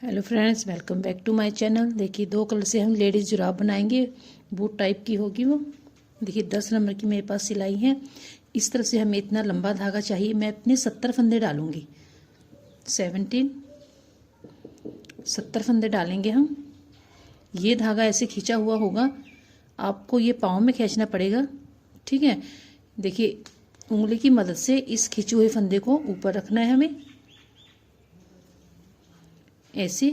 Hello friends, welcome back to my channel. देखिए, दो colour से हम लेडीज़ जुराब बनाएंगे। बूट टाइप की होगी वो। देखिए 10 नंबर की मेरे पास सिलाई है। इस तरह से हमें इतना लंबा धागा चाहिए। मैं अपने 70 फंदे डालूंगी। 70 फंदे डालेंगे हम। ये धागा ऐसे खींचा हुआ होगा, आपको ये पाँव में खींचना पड़ेगा। ठीक है, देखिए उंगली की मदद से इस खींचे हुए फंदे को ऊपर रखना है हमें। ऐसे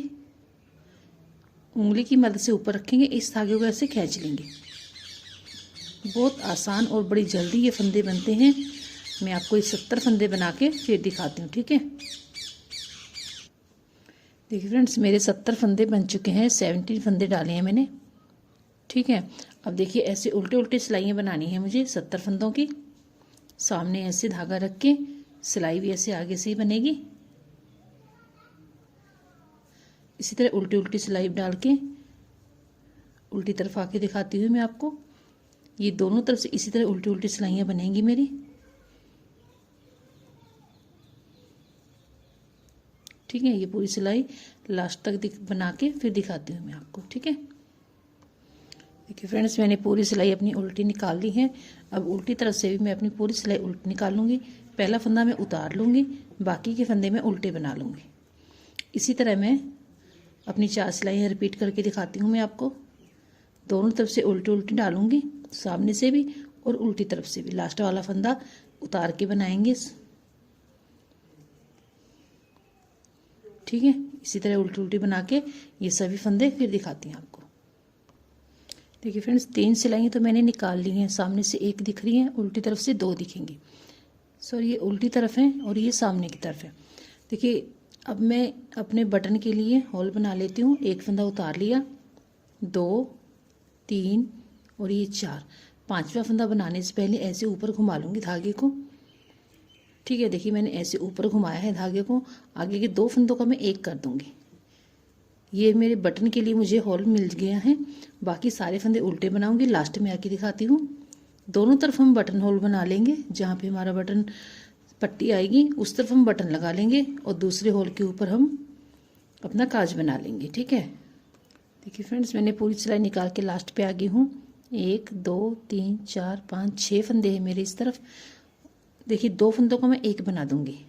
उंगली की मदद से ऊपर रखेंगे, इस धागे को ऐसे खींच लेंगे। बहुत आसान और बड़ी जल्दी ये फंदे बनते हैं। मैं आपको ये 70 फंदे बना के फिर दिखाती हूँ। ठीक है, देखिए फ्रेंड्स, मेरे 70 फंदे बन चुके हैं। 17 फंदे डाले हैं मैंने। ठीक है, अब देखिए ऐसे उल्टे उल्टे सिलाइयाँ बनानी है मुझे 70 फंदों की। सामने ऐसे धागा रख के सिलाई भी ऐसे आगे से ही बनेगी। इसी तरह उल्टी उल्टी सिलाई डाल के उल्टी तरफ आके दिखाती हूँ मैं आपको। ये दोनों तरफ से इसी तरह उल्टी उल्टी सिलाइयाँ बनेंगी मेरी। ठीक है, ये पूरी सिलाई लास्ट तक बना के फिर दिखाती हूँ मैं आपको। ठीक है, देखिए फ्रेंड्स, मैंने पूरी सिलाई अपनी उल्टी निकाल ली है। अब उल्टी तरफ से भी मैं अपनी पूरी सिलाई उल्टी निकाल लूँगी। पहला फंदा मैं उतार लूँगी, बाकी के फंदे मैं उल्टे बना लूँगी। इसी तरह मैं अपनी 4 सिलाइयाँ रिपीट करके दिखाती हूँ मैं आपको। दोनों तरफ से उल्टी उल्टी डालूँगी, सामने से भी और उल्टी तरफ से भी। लास्ट वाला फंदा उतार के बनाएंगे। ठीक है, इसी तरह उल्टी उल्टी बना के ये सभी फंदे फिर दिखाती हैं आपको। देखिए फ्रेंड्स, 3 सिलाइयाँ तो मैंने निकाल ली हैं। सामने से एक दिख रही है, उल्टी तरफ से 2 दिखेंगी। सॉरी, ये उल्टी तरफ है और ये सामने की तरफ है। देखिए, अब मैं अपने बटन के लिए होल बना लेती हूँ। एक फंदा उतार लिया, 2, 3 और ये 4। 5वां फंदा बनाने से पहले ऐसे ऊपर घुमा लूँगी धागे को। ठीक है, देखिए मैंने ऐसे ऊपर घुमाया है धागे को। आगे के 2 फंदों का मैं एक कर दूंगी। ये मेरे बटन के लिए मुझे होल मिल गया है। बाकी सारे फंदे उल्टे बनाऊंगी, लास्ट में आके दिखाती हूँ। दोनों तरफ हम बटन होल बना लेंगे। जहाँ पे हमारा बटन पट्टी आएगी उस तरफ हम बटन लगा लेंगे और दूसरे होल के ऊपर हम अपना काज बना लेंगे। ठीक है, देखिए फ्रेंड्स, मैंने पूरी सिलाई निकाल के लास्ट पे आ गई हूँ। 1, 2, 3, 4, 5, 6 फंदे हैं मेरे इस तरफ। देखिए 2 फंदों को मैं एक बना दूंगी।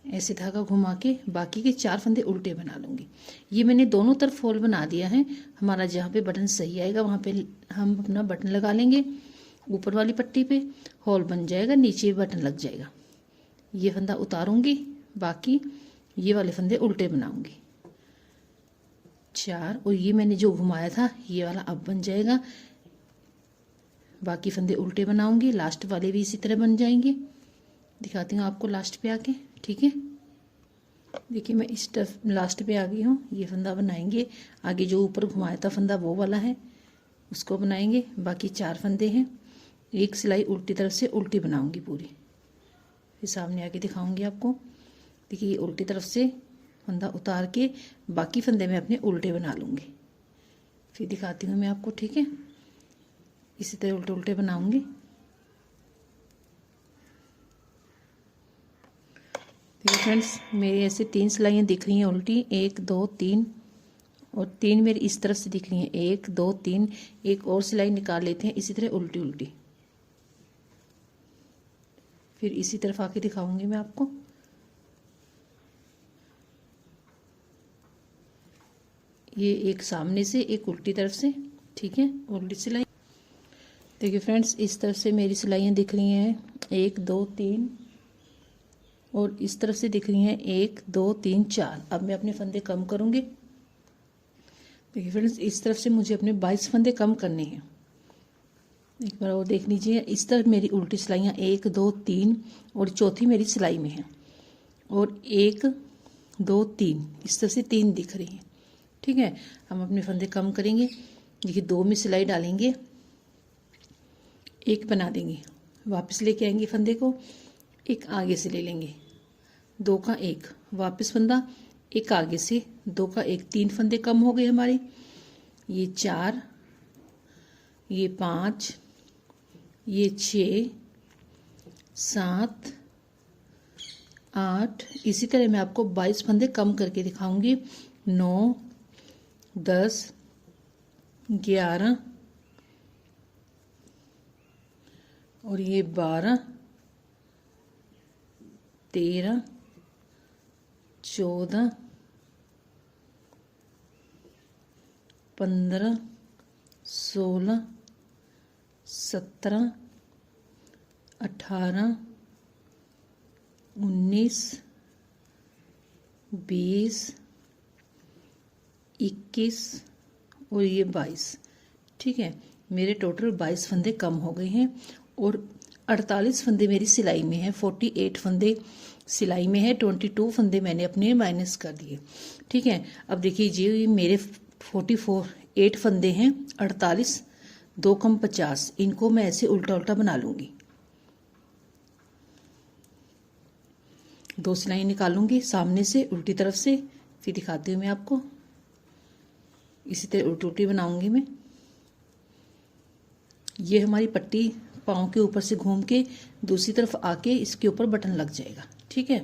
ऐसे धागा घुमा के बाकी के 4 फंदे उल्टे बना लूँगी। ये मैंने दोनों तरफ होल बना दिया है। हमारा जहाँ पे बटन सही आएगा वहाँ पे हम अपना बटन लगा लेंगे। ऊपर वाली पट्टी पे होल बन जाएगा, नीचे बटन लग जाएगा। ये फंदा उतारूंगी, बाकी ये वाले फंदे उल्टे बनाऊंगी। 4, और ये मैंने जो घुमाया था ये वाला अब बन जाएगा। बाकी फंदे उल्टे बनाऊंगी, लास्ट वाले भी इसी तरह बन जाएंगे। दिखाती हूँ आपको लास्ट पे आके। ठीक है, देखिए मैं इस तरफ लास्ट पे आ गई हूँ। ये फंदा बनाएंगे। आगे जो ऊपर घुमाया था फंदा वो वाला है, उसको बनाएंगे। बाकी 4 फंदे हैं। एक सिलाई उल्टी तरफ से उल्टी बनाऊंगी पूरी, फिर सामने आके दिखाऊंगी आपको। देखिए उल्टी तरफ से फंदा उतार के बाकी फंदे में अपने उल्टे बना लूँगी, फिर दिखाती हूँ मैं आपको। ठीक है, इसी तरह उल्टे उल्टे बनाऊंगी। देखिए फ्रेंड्स, मेरी ऐसे 3 सिलाइयाँ दिख रही हैं उल्टी। 1, 2, 3 और 3 मेरी इस तरफ से दिख रही हैं। 1, 2, 3। एक और सिलाई निकाल लेते हैं इसी तरह उल्टी उल्टी, फिर इसी तरफ आके दिखाऊंगी मैं आपको। ये एक सामने से, एक उल्टी तरफ से। ठीक है, उल्टी सिलाई। देखिए फ्रेंड्स, इस तरफ से मेरी सिलाइयाँ दिख रही हैं 1, 2, 3 और इस तरफ से दिख रही हैं 1, 2, 3, 4। अब मैं अपने फंदे कम करूँगी। देखिए फ्रेंड्स, इस तरफ से मुझे अपने 22 फंदे कम करने हैं। एक बार और देख लीजिए। इस तरफ मेरी उल्टी सिलाइयाँ 1, 2, 3 और चौथी मेरी सिलाई में है। और 1, 2, 3 इस तरफ से 3 दिख रही हैं। ठीक है, हम अपने फंदे कम करेंगे। देखिए 2 में सिलाई डालेंगे, 1 बना देंगे, वापस लेके आएंगे फंदे को, एक आगे से ले लेंगे, 2 का 1 वापस फंदा, एक आगे से, 2 का 1। 3 फंदे कम हो गए हमारे। ये 4, ये 5, ये 6, 7, 8। इसी तरह मैं आपको 22 फंदे कम करके दिखाऊंगी। 9, 10, 11 और ये 12, 13, 14, 15, 16, 17, 18, 19, 20, 21 और ये 22। ठीक है, मेरे टोटल 22 फंदे कम हो गए हैं और 48 फंदे मेरी सिलाई में है। 48 फंदे सिलाई में है, 22 फंदे मैंने अपने माइनस कर दिए। ठीक है, अब देखिए जी मेरे 8 फंदे हैं। 48, 2 कम 50, इनको मैं ऐसे उल्टा उल्टा बना लूंगी। 2 सिलाई निकालूंगी सामने से उल्टी तरफ से, फिर दिखाती हूँ मैं आपको। इसी तरह उल्टी उल्टी बनाऊंगी मैं। ये हमारी पट्टी पाँव के ऊपर से घूम के दूसरी तरफ आके इसके ऊपर बटन लग जाएगा। ठीक है,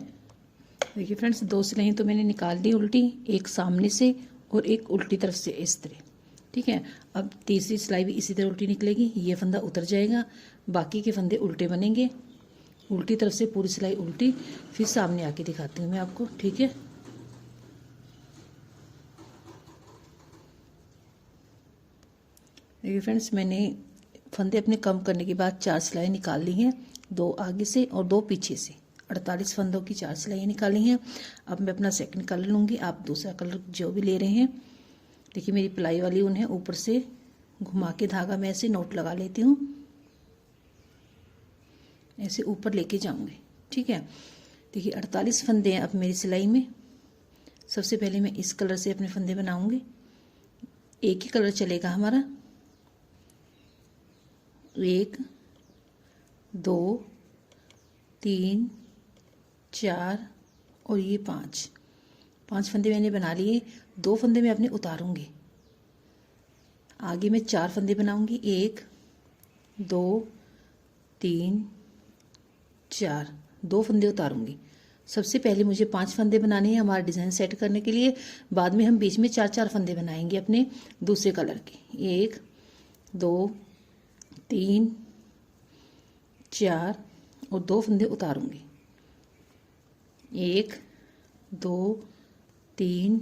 देखिए फ्रेंड्स 2 सिलाई तो मैंने निकाल ली उल्टी, एक सामने से और एक उल्टी तरफ से इस तरह। ठीक है, अब तीसरी सिलाई भी इसी तरह उल्टी निकलेगी। ये फंदा उतर जाएगा, बाकी के फंदे उल्टे बनेंगे। उल्टी तरफ से पूरी सिलाई उल्टी, फिर सामने आके दिखाती हूँ मैं आपको। ठीक है, देखिए फ्रेंड्स मैंने फंदे अपने कम करने के बाद 4 सिलाई निकाल ली हैं, 2 आगे से और 2 पीछे से। 48 फंदों की 4 सिलाई निकाली हैं। अब मैं अपना सेकंड कलर लूँगी, आप दूसरा कलर जो भी ले रहे हैं। देखिए मेरी प्लाई वाली ऊन है, ऊपर से घुमा के धागा मैं ऐसे नोट लगा लेती हूँ, ऐसे ऊपर लेके जाऊंगी। ठीक है, देखिए 48 फंदे हैं अब मेरी सिलाई में। सबसे पहले मैं इस कलर से अपने फंदे बनाऊंगी। एक ही कलर चलेगा हमारा। 1, 2, 3, 4 और ये 5 फंदे मैंने बना लिए। 2 फंदे मैं अपने उतारूंगी। आगे मैं 4 फंदे बनाऊंगी। 1, 2, 3, 4, 2 फंदे उतारूंगी। सबसे पहले मुझे 5 फंदे बनाने हैं हमारा डिज़ाइन सेट करने के लिए। बाद में हम बीच में 4-4 फंदे बनाएंगे अपने दूसरे कलर के। 1, 2, 3, 4 और 2 फंदे उतारूंगी। 1, 2, 3,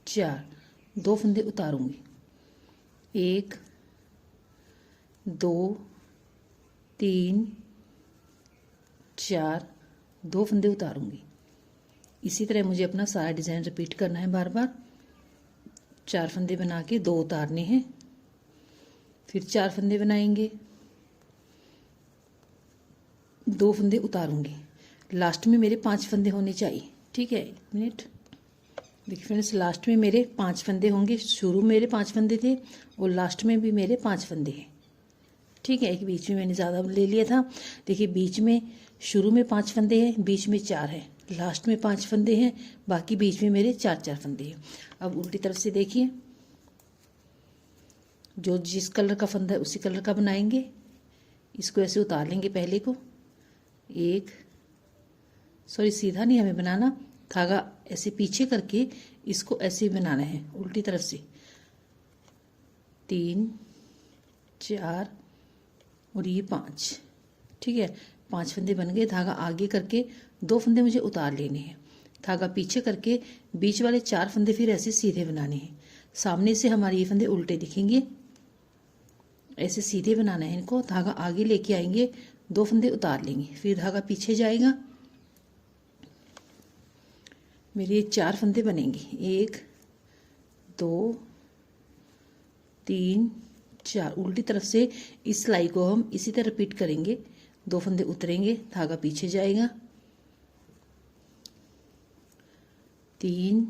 4, 2 फंदे उतारूंगी। 1, 2, 3, 4, 2 फंदे उतारूंगी। इसी तरह मुझे अपना सारा डिज़ाइन रिपीट करना है बार बार। 4 फंदे बना के 2 उतारने हैं, फिर 4 फंदे बनाएंगे, 2 फंदे उतारूंगी। लास्ट में मेरे 5 फंदे होने चाहिए। ठीक है, 1 मिनट। देखिए फ्रेंड्स लास्ट में मेरे 5 फंदे होंगे। शुरू में मेरे 5 फंदे थे और लास्ट में भी मेरे 5 फंदे हैं। ठीक है, एक बीच में मैंने ज़्यादा ले लिया था। देखिए बीच में शुरू में 5 फंदे हैं, बीच में 4 हैं, लास्ट में 5 फंदे हैं, बाकी बीच में मेरे 4-4 फंदे हैं। अब उल्टी तरफ से देखिए, जो जिस कलर का फंदा है उसी कलर का बनाएंगे। इसको ऐसे उतार लेंगे पहले को। सीधा नहीं हमें बनाना, धागा ऐसे पीछे करके इसको ऐसे बनाना है उल्टी तरफ से। 3, 4 और ये 5। ठीक है, 5 फंदे बन गए। धागा आगे करके 2 फंदे मुझे उतार लेने हैं। धागा पीछे करके बीच वाले 4 फंदे फिर ऐसे सीधे बनाने हैं। सामने से हमारे ये फंदे उल्टे दिखेंगे, ऐसे सीधे बनाना है इनको। धागा आगे लेके आएंगे, 2 फंदे उतार लेंगे, फिर धागा पीछे जाएगा। मेरे 4 फंदे बनेंगे। 1, 2, 3, 4। उल्टी तरफ से इस सिलाई को हम इसी तरह रिपीट करेंगे। 2 फंदे उतरेंगे, धागा पीछे जाएगा। 3,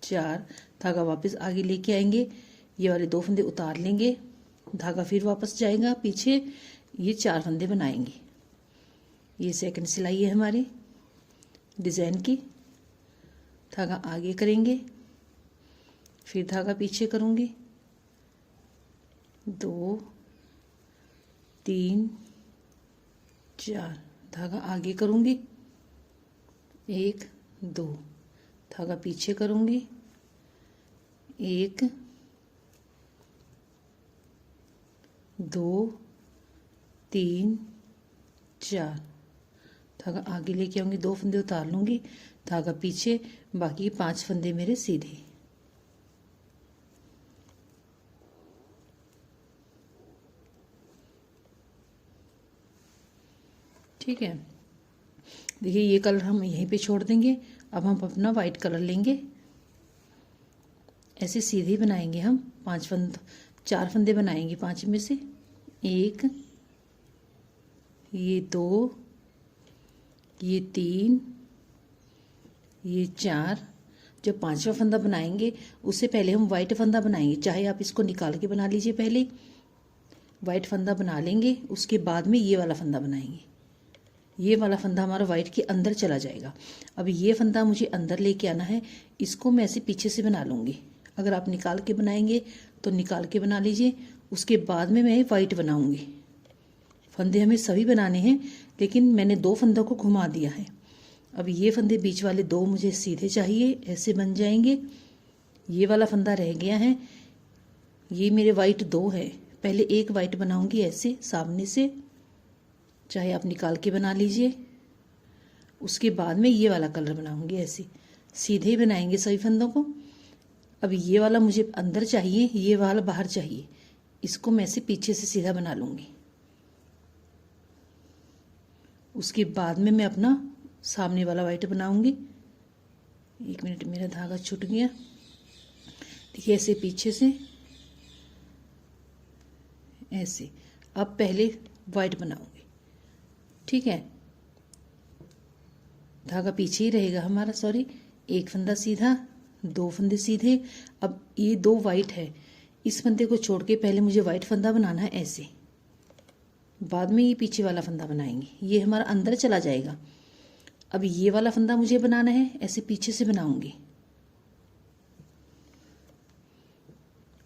4, धागा वापस आगे लेके आएंगे। ये वाले 2 फंदे उतार लेंगे, धागा फिर वापस जाएगा पीछे। ये 4 फंदे बनाएंगे। ये सेकंड सिलाई है हमारी डिज़ाइन की। धागा आगे करेंगे, फिर धागा पीछे करूँगी। 2, 3, 4, धागा आगे करूँगी 1 2, धागा पीछे करूंगी, 1 2 3 4, धागा आगे लेके आऊंगी, 2 फंदे उतार लूंगी, धागा पीछे, बाकी 5 फंदे मेरे सीधे। ठीक है, देखिए ये कलर हम यहीं पे छोड़ देंगे। अब हम अपना वाइट कलर लेंगे, ऐसे सीधे ही बनाएंगे हम। 4 फंदे बनाएंगे, 5 में से 1, ये 2, ये 3, ये 4। जब 5वां फंदा बनाएंगे उससे पहले हम वाइट फंदा बनाएंगे, चाहे आप इसको निकाल के बना लीजिए। पहले वाइट फंदा बना लेंगे, उसके बाद में ये वाला फंदा बनाएंगे। ये वाला फंदा हमारा वाइट के अंदर चला जाएगा। अब ये फंदा मुझे अंदर लेके आना है, इसको मैं ऐसे पीछे से बना लूँगी। अगर आप निकाल के बनाएंगे तो निकाल के बना लीजिए, उसके बाद में मैं वाइट बनाऊँगी। फंदे हमें सभी बनाने हैं, लेकिन मैंने 2 फंदों को घुमा दिया है। अब ये फंदे बीच वाले 2 मुझे सीधे चाहिए, ऐसे बन जाएंगे। ये वाला फंदा रह गया है, ये मेरे वाइट 2 है। पहले एक वाइट बनाऊँगी ऐसे सामने से, चाहे आप निकाल के बना लीजिए। उसके बाद में ये वाला कलर बनाऊंगी, ऐसे सीधे ही बनाएंगे सभी फंदों को। अब ये वाला मुझे अंदर चाहिए, ये वाला बाहर चाहिए, इसको मैं ऐसे पीछे से सीधा बना लूंगी। उसके बाद में मैं अपना सामने वाला वाइट बनाऊंगी। 1 मिनट, मेरा धागा छूट गया। देखिए ऐसे पीछे से ऐसे। अब पहले वाइट बनाऊंगी, ठीक है। धागा पीछे ही रहेगा हमारा, सॉरी। 1 फंदा सीधा, 2 फंदे सीधे। अब ये 2 वाइट है, इस फंदे को छोड़ के पहले मुझे वाइट फंदा बनाना है ऐसे, बाद में ये पीछे वाला फंदा बनाएंगे। ये हमारा अंदर चला जाएगा। अब ये वाला फंदा मुझे बनाना है, ऐसे पीछे से बनाऊंगी,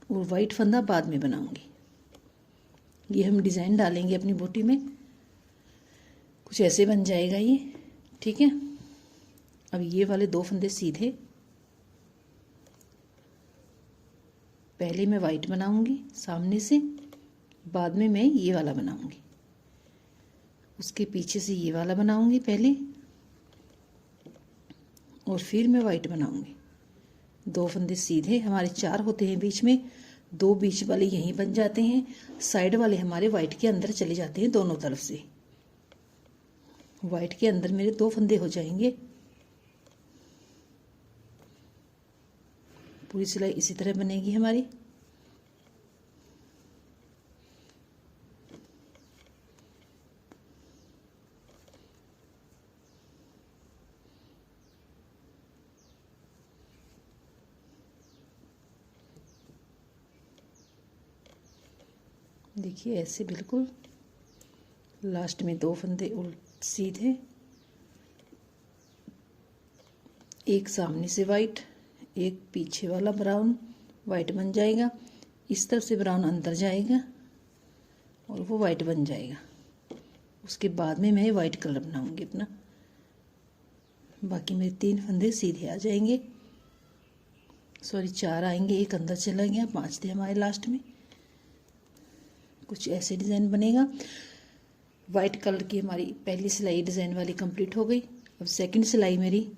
और वाइट फंदा बाद में बनाऊंगी। ये हम डिजाइन डालेंगे अपनी बूटी में, कुछ ऐसे बन जाएगा ये, ठीक है। अब ये वाले 2 फंदे सीधे, पहले मैं वाइट बनाऊंगी सामने से, बाद में मैं ये वाला बनाऊंगी। उसके पीछे से ये वाला बनाऊंगी पहले, और फिर मैं वाइट बनाऊंगी। 2 फंदे सीधे, हमारे 4 होते हैं बीच में, 2 बीच वाले यहीं बन जाते हैं, साइड वाले हमारे वाइट के अंदर चले जाते हैं दोनों तरफ से। वाइट के अंदर मेरे 2 फंदे हो जाएंगे। पूरी सिलाई इसी तरह बनेगी हमारी। देखिए ऐसे बिल्कुल लास्ट में 2 फंदे उल्ट सीधे, एक सामने से वाइट, एक पीछे वाला ब्राउन वाइट बन जाएगा। इस तरफ से ब्राउन अंदर जाएगा और वो वाइट बन जाएगा। उसके बाद में मैं वाइट कलर बनाऊंगी अपना। बाकी मेरे 3 फंदे सीधे आ जाएंगे, सॉरी 4 आएंगे, एक अंदर चला गया, 5 थे हमारे लास्ट में। कुछ ऐसे डिज़ाइन बनेगा। वाइट कलर की हमारी पहली सिलाई डिज़ाइन वाली कंप्लीट हो गई। अब सेकंड सिलाई मेरी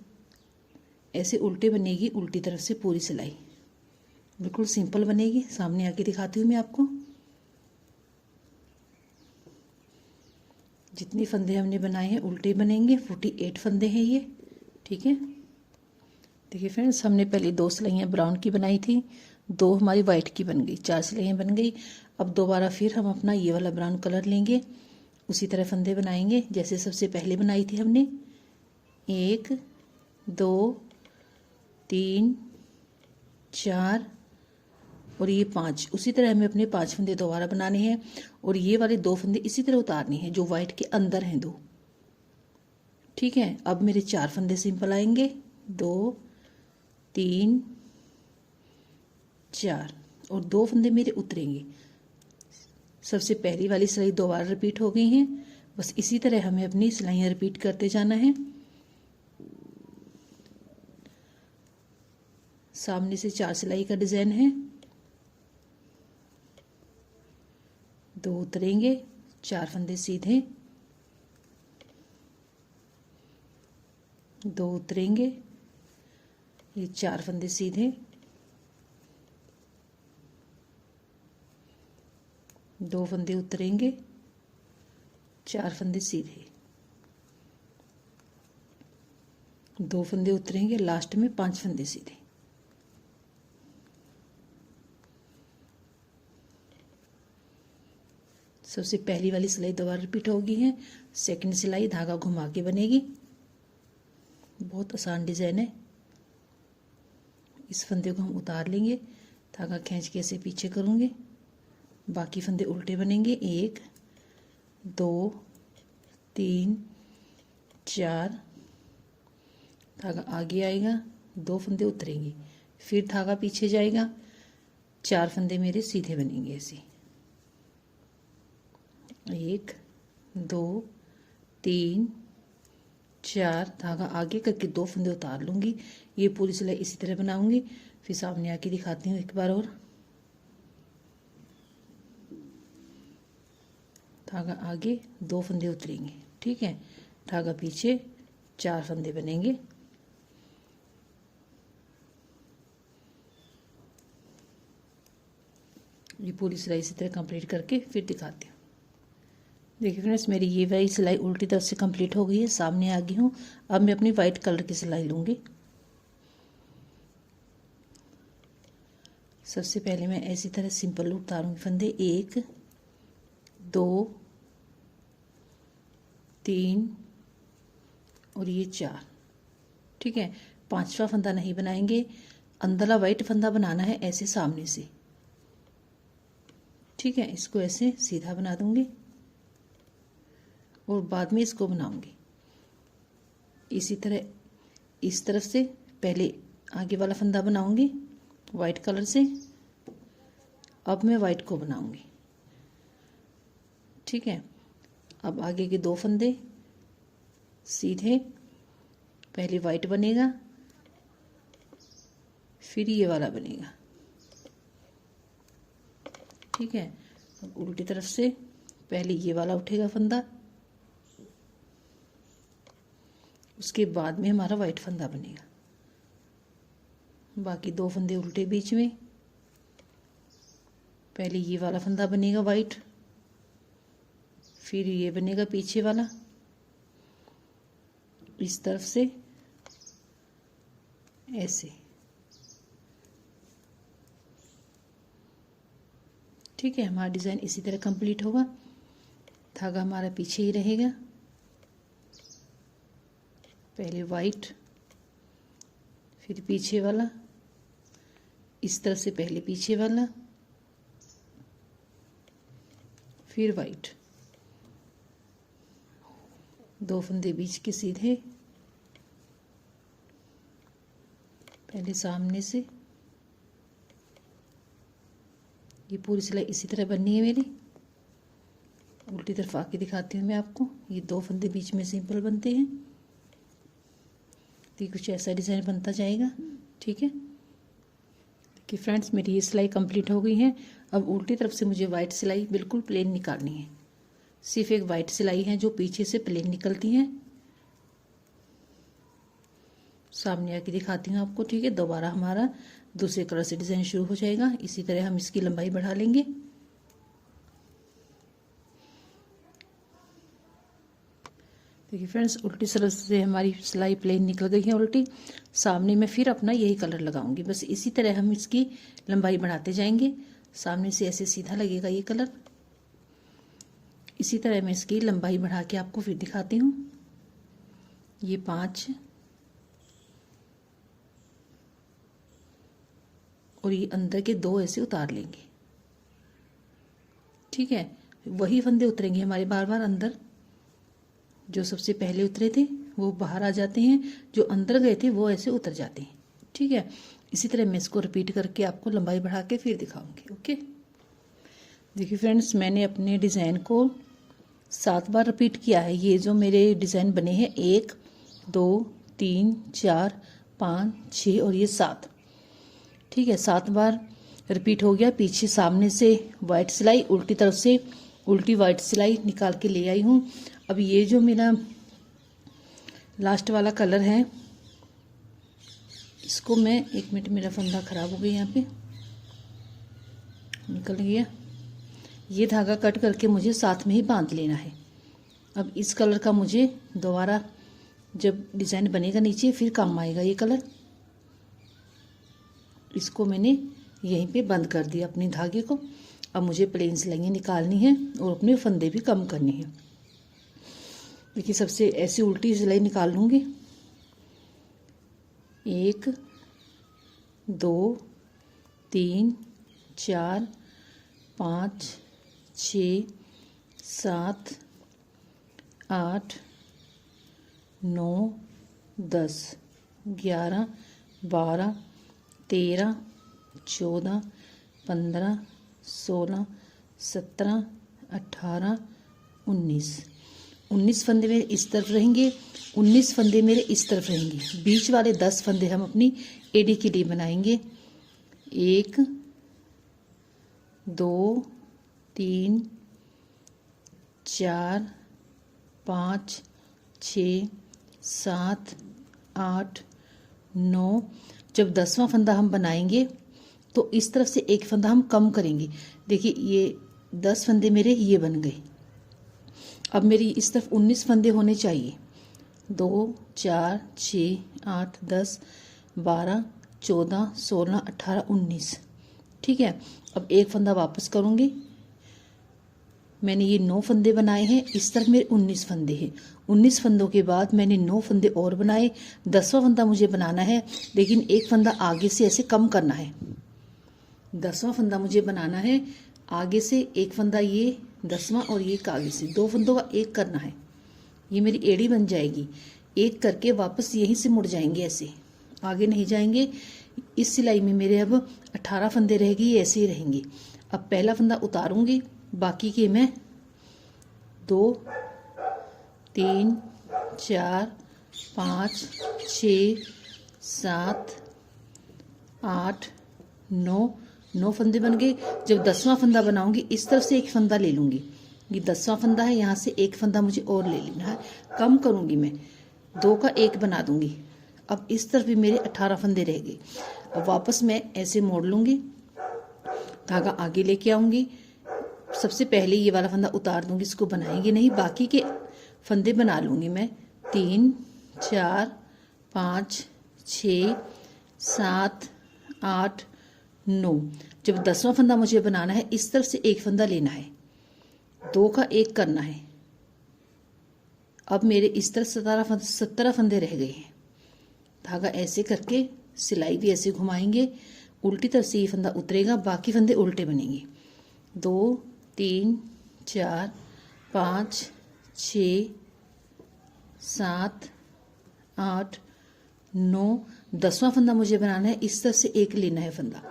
ऐसे उल्टे बनेगी, उल्टी तरफ से पूरी सिलाई बिल्कुल सिंपल बनेगी। सामने आके दिखाती हूँ मैं आपको। जितने फंदे हमने बनाए हैं उल्टे बनेंगे। 48 फंदे हैं ये, ठीक है। देखिए फ्रेंड्स, हमने पहले 2 सिलाइयाँ ब्राउन की बनाई थी, 2 हमारी वाइट की बन गई, 4 सिलाइयाँ बन गई। अब दोबारा फिर हम अपना ये वाला ब्राउन कलर लेंगे, उसी तरह फंदे बनाएंगे जैसे सबसे पहले बनाई थी हमने। 1 2 3 4 और ये 5। उसी तरह हमें अपने 5 फंदे दोबारा बनाने हैं, और ये वाले 2 फंदे इसी तरह उतारने हैं जो वाइट के अंदर हैं 2, ठीक है। अब मेरे 4 फंदे सिंपल आएंगे, 2 3 4, और 2 फंदे मेरे उतरेंगे। सबसे पहली वाली सिलाई दोबारा रिपीट हो गई हैं। बस इसी तरह हमें अपनी सिलाइयाँ रिपीट करते जाना है। सामने से 4 सिलाई का डिजाइन है। 2 उतरेंगे, 4 फंदे सीधे, 2 उतरेंगे, ये 4 फंदे सीधे, 2 फंदे उतरेंगे, 4 फंदे सीधे, 2 फंदे उतरेंगे, लास्ट में 5 फंदे सीधे। सबसे पहली वाली सिलाई दोबारा रिपीट होगी है। सेकंड सिलाई धागा घुमा के बनेगी। बहुत आसान डिजाइन है। इस फंदे को हम उतार लेंगे, धागा खींच के ऐसे पीछे करूंगे, बाकी फंदे उल्टे बनेंगे। 1 2 3 4, धागा आगे आएगा, 2 फंदे उतरेंगे, फिर धागा पीछे जाएगा, 4 फंदे मेरे सीधे बनेंगे ऐसे। 1 2 3 4, धागा आगे करके 2 फंदे उतार लूंगी। ये पूरी सिलाई इसी तरह बनाऊंगी। फिर सामने आके दिखाती हूँ एक बार और। धागा आगे, 2 फंदे उतरेंगे, ठीक है, धागा पीछे, 4 फंदे बनेंगे। ये पूरी सिलाई इसी तरह कंप्लीट करके फिर दिखाती हूँ। देखिए फ्रेंड्स, मेरी ये वाली सिलाई उल्टी तरफ से कंप्लीट हो गई है। सामने आ गई हूँ। अब मैं अपनी वाइट कलर की सिलाई लूँगी। सबसे पहले मैं ऐसी तरह सिंपल उतारूंगी फंदे। 1 2 3 और ये 4, ठीक है। 5वां फंदा नहीं बनाएंगे, अंदरला वाइट फंदा बनाना है ऐसे सामने से, ठीक है। इसको ऐसे सीधा बना दूंगी और बाद में इसको बनाऊंगी इसी तरह। इस तरफ से पहले आगे वाला फंदा बनाऊंगी वाइट कलर से, अब मैं वाइट को बनाऊंगी, ठीक है। अब आगे के 2 फंदे सीधे, पहले वाइट बनेगा, फिर ये वाला बनेगा, ठीक है। अब उल्टी तरफ से पहले ये वाला उठेगा फंदा, उसके बाद में हमारा वाइट फंदा बनेगा। बाकी 2 फंदे उल्टे बीच में, पहले ये वाला फंदा बनेगा वाइट, फिर ये बनेगा पीछे वाला इस तरफ से ऐसे, ठीक है। हमारा डिजाइन इसी तरह कंप्लीट होगा। धागा हमारा पीछे ही रहेगा, पहले वाइट, फिर पीछे वाला, इस तरफ से पहले पीछे वाला, फिर वाइट, 2 फंदे बीच के सीधे, पहले सामने से। ये पूरी सिलाई इसी तरह बननी है मेरी। उल्टी तरफ आके दिखाती हूँ मैं आपको। ये 2 फंदे बीच में सिंपल बनते हैं, तो कुछ ऐसा डिज़ाइन बनता जाएगा, ठीक है। देखिए फ्रेंड्स, मेरी ये सिलाई कंप्लीट हो गई है। अब उल्टी तरफ से मुझे वाइट सिलाई बिल्कुल प्लेन निकालनी है। सिर्फ एक वाइट सिलाई है जो पीछे से प्लेन निकलती है। सामने आके दिखाती हूँ आपको, ठीक है। दोबारा हमारा दूसरे कलर से डिज़ाइन शुरू हो जाएगा। इसी तरह हम इसकी लंबाई बढ़ा लेंगे। देखिए फ्रेंड्स, उल्टी तरफ से हमारी सिलाई प्लेन निकल गई है उल्टी। सामने में फिर अपना यही कलर लगाऊंगी। बस इसी तरह हम इसकी लंबाई बढ़ाते जाएंगे। सामने से ऐसे सीधा लगेगा ये कलर। इसी तरह मैं इसकी लंबाई बढ़ा के आपको फिर दिखाती हूँ। ये 5 और ये अंदर के 2 ऐसे उतार लेंगे, ठीक है। वही फंदे उतरेंगे हमारे बार बार अंदर। जो सबसे पहले उतरे थे वो बाहर आ जाते हैं, जो अंदर गए थे वो ऐसे उतर जाते हैं, ठीक है। इसी तरह मैं इसको रिपीट करके आपको लंबाई बढ़ा के फिर दिखाऊंगी, ओके। देखिए फ्रेंड्स, मैंने अपने डिज़ाइन को 7 बार रिपीट किया है। ये जो मेरे डिज़ाइन बने हैं 1 2 3 4 5 6 और ये 7, ठीक है, 7 बार रिपीट हो गया। पीछे सामने से वाइट सिलाई, उल्टी तरफ से उल्टी वाइट सिलाई निकाल के ले आई हूँ। अब ये जो मेरा लास्ट वाला कलर है, इसको मैं 1 मिनट, मेरा फंदा ख़राब हो गया, यहाँ पे निकल गया। ये धागा कट करके मुझे साथ में ही बांध लेना है। अब इस कलर का मुझे दोबारा जब डिज़ाइन बनेगा नीचे फिर काम आएगा ये कलर। इसको मैंने यहीं पे बंद कर दिया अपने धागे को। अब मुझे प्लेन सिलाइयाँ निकालनी है और अपने फंदे भी कम करने हैं। देखिए, सबसे ऐसी उल्टी सिलाई निकाल लूँगी। 1 2 3 4 5 6 7 8 9 10 11 12 13 14 15 16 17 18 19 फंदे मेरे इस तरफ रहेंगे, 19 फंदे मेरे इस तरफ रहेंगे। बीच वाले 10 फंदे हम अपनी एडी के लिए बनाएंगे। 1 2 3 4 5 6 7 8 9। जब 10वां फंदा हम बनाएंगे तो इस तरफ से एक फंदा हम कम करेंगे। देखिए, ये 10 फंदे मेरे ये बन गए। अब मेरी इस तरफ 19 फंदे होने चाहिए। 2 4 6 8 10 12 14 16 18 19। ठीक है, अब एक फंदा वापस करूँगी। मैंने ये 9 फंदे बनाए हैं, इस तरफ मेरे 19 फंदे हैं। 19 फंदों के बाद मैंने 9 फंदे और बनाए। 10वां फंदा मुझे बनाना है, लेकिन एक फंदा आगे से ऐसे कम करना है। 10वां फंदा मुझे बनाना है, आगे से एक फंदा ये 10वां और ये आगे से 2 फंदों का एक करना है। ये मेरी एड़ी बन जाएगी। एक करके वापस यहीं से मुड़ जाएंगे, ऐसे आगे नहीं जाएंगे। इस सिलाई में मेरे अब 18 फंदे रहेगी, ये ऐसे ही रहेंगे। अब पहला फंदा उतारूंगी, बाकी के मैं 2 3 4 5 6 7 8 9 फंदे बन गए। जब 10वां फंदा बनाऊंगी इस तरफ से एक फंदा ले लूंगी। ये 10वां फंदा है, यहाँ से एक फंदा मुझे और ले लेना है। कम करूंगी मैं, 2 का 1 बना दूंगी। अब इस तरफ भी मेरे 18 फंदे रह गए। अब वापस मैं ऐसे मोड़ लूंगी, धागा आगे लेके आऊंगी। सबसे पहले ये वाला फंदा उतार दूंगी, इसको बनाएंगे नहीं, बाकी के फंदे बना लूंगी मैं। 3 4 5 6 7 8 9। जब 10वां फंदा मुझे बनाना है, इस तरफ से एक फंदा लेना है, 2 का 1 करना है। अब मेरे इस तरफ 17 फंदे रह गए हैं। धागा ऐसे करके सिलाई भी ऐसे घुमाएंगे, उल्टी तरफ से ये फंदा उतरेगा, बाकी फंदे उल्टे बनेंगे। 2 3 4 5 6 7 8 9। 10वां फंदा मुझे बनाना है, इस तरफ से एक लेना है फंदा,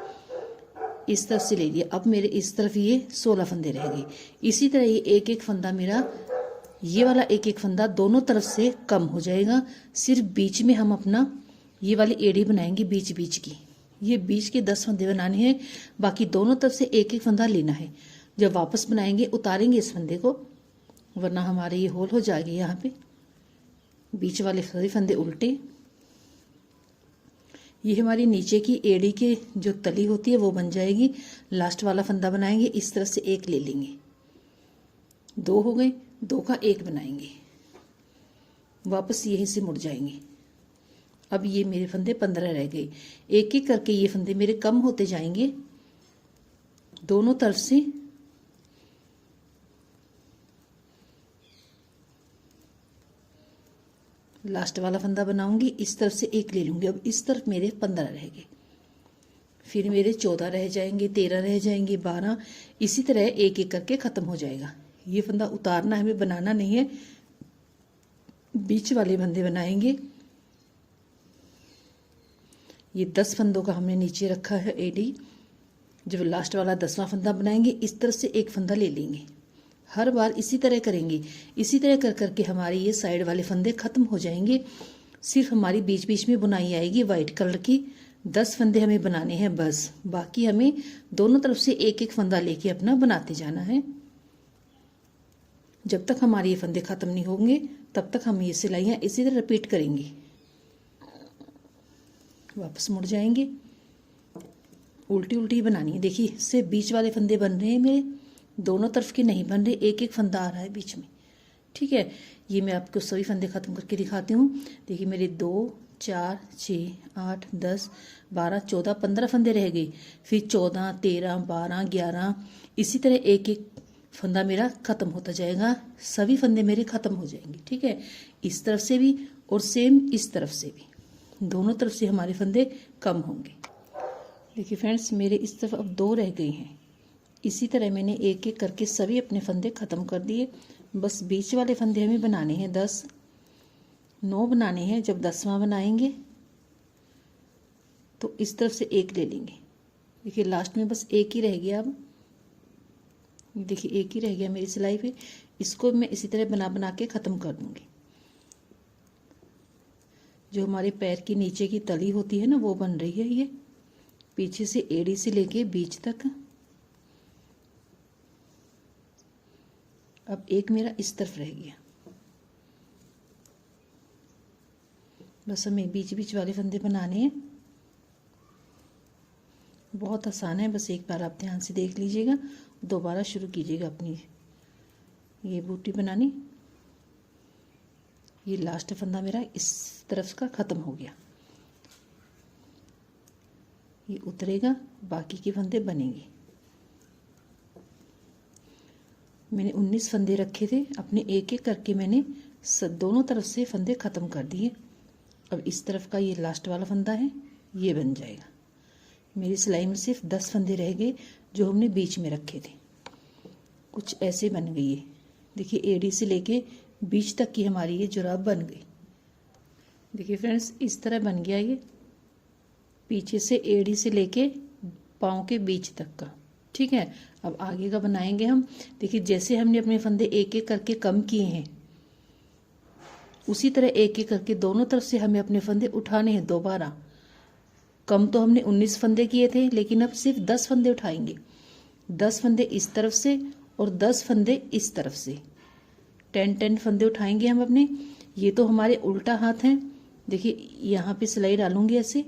इस तरफ से ले लिया। अब मेरे इस तरफ ये 16 फंदे रह गए। इसी तरह ये एक एक फंदा मेरा, ये वाला एक एक फंदा दोनों तरफ से कम हो जाएगा। सिर्फ बीच में हम अपना ये वाली एड़ी बनाएंगे, बीच बीच की। ये बीच के 10 फंदे बनाने हैं, बाकी दोनों तरफ से एक एक फंदा लेना है। जब वापस बनाएंगे उतारेंगे इस फंदे को, वरना हमारे ये होल हो जाएगी। यहाँ पे बीच वाले सभी फंदे उल्टे। ये हमारी नीचे की एड़ी के जो तली होती है वो बन जाएगी। लास्ट वाला फंदा बनाएंगे, इस तरफ से एक ले लेंगे, 2 हो गए, 2 का 1 बनाएंगे, वापस यहीं से मुड़ जाएंगे। अब ये मेरे फंदे 15 रह गए। एक एक करके ये फंदे मेरे कम होते जाएंगे दोनों तरफ से। लास्ट वाला फंदा बनाऊंगी, इस तरफ से एक ले लूंगी। अब इस तरफ मेरे 15 रह गए, फिर मेरे 14 रह जाएंगे, 13 रह जाएंगे, 12। इसी तरह एक एक करके खत्म हो जाएगा। ये फंदा उतारना है, हमें बनाना नहीं है, बीच वाले फंदे बनाएंगे। ये 10 फंदों का हमने नीचे रखा है एडी। जब लास्ट वाला 10वां फंदा बनाएंगे, इस तरफ से एक फंदा ले लेंगे। हर बार इसी तरह करेंगे। इसी तरह कर करके हमारे ये साइड वाले फंदे खत्म हो जाएंगे। सिर्फ हमारी बीच बीच में बुनाई आएगी वाइट कलर की, 10 फंदे हमें बनाने हैं बस, बाकी हमें दोनों तरफ से एक एक फंदा लेके अपना बनाते जाना है। जब तक हमारे ये फंदे खत्म नहीं होंगे तब तक हम ये सिलाइयाँ इसी तरह रिपीट करेंगे। वापस मुड़ जाएंगे, उल्टी उल्टी बनानी है। देखिए इससे बीच वाले फंदे बन रहे हैं मेरे, दोनों तरफ के नहीं बन रहे, एक एक फंदा आ रहा है बीच में। ठीक है, ये मैं आपको सभी फंदे ख़त्म करके दिखाती हूँ। देखिए मेरे 2 4 6 8 10 12 14 15 फंदे रह गए, फिर 14 13 12 11, इसी तरह एक एक फंदा मेरा ख़त्म होता जाएगा, सभी फंदे मेरे ख़त्म हो जाएंगे। ठीक है, इस तरफ से भी और सेम इस तरफ से भी, दोनों तरफ से हमारे फंदे कम होंगे। देखिए फ्रेंड्स मेरे इस तरफ अब 2 रह गई हैं, इसी तरह मैंने एक एक करके सभी अपने फंदे ख़त्म कर दिए। बस बीच वाले फंदे हमें बनाने हैं 10, 9 बनाने हैं। जब 10वां बनाएंगे तो इस तरफ से एक ले लेंगे। देखिए लास्ट में बस एक ही रह गया, अब देखिए एक ही रह गया मेरी सिलाई पे, इसको मैं इसी तरह बना बना के ख़त्म कर दूंगी। जो हमारे पैर की नीचे की तली होती है ना वो बन रही है, ये पीछे से एड़ी से लेके बीच तक। अब एक मेरा इस तरफ रह गया, बस हमें बीच बीच वाले फंदे बनाने हैं। बहुत आसान है, बस एक बार आप ध्यान से देख लीजिएगा, दोबारा शुरू कीजिएगा अपनी ये बूटी बनानी। ये लास्ट फंदा मेरा इस तरफ का ख़त्म हो गया, ये उतरेगा, बाकी के फंदे बनेंगे। मैंने 19 फंदे रखे थे, अपने एक एक करके मैंने दोनों तरफ से फंदे ख़त्म कर दिए। अब इस तरफ का ये लास्ट वाला फंदा है, ये बन जाएगा। मेरी सिलाई में सिर्फ 10 फंदे रह गए जो हमने बीच में रखे थे, कुछ ऐसे बन गई है। देखिए एड़ी से लेके बीच तक की हमारी ये जुराब बन गई। देखिए फ्रेंड्स इस तरह बन गया ये, पीछे से एड़ी से लेके पाँव के बीच तक का। ठीक है, अब आगे का बनाएंगे हम। देखिए जैसे हमने अपने फंदे एक एक करके कम किए हैं, उसी तरह एक एक करके दोनों तरफ से हमें अपने फंदे उठाने हैं दोबारा। कम तो हमने 19 फंदे किए थे, लेकिन अब सिर्फ 10 फंदे उठाएंगे। 10 फंदे इस तरफ से और 10 फंदे इस तरफ से, 10 फंदे उठाएंगे हम अपने। ये तो हमारे उल्टा हाथ है। देखिए यहाँ पे सिलाई डालूंगी, ऐसे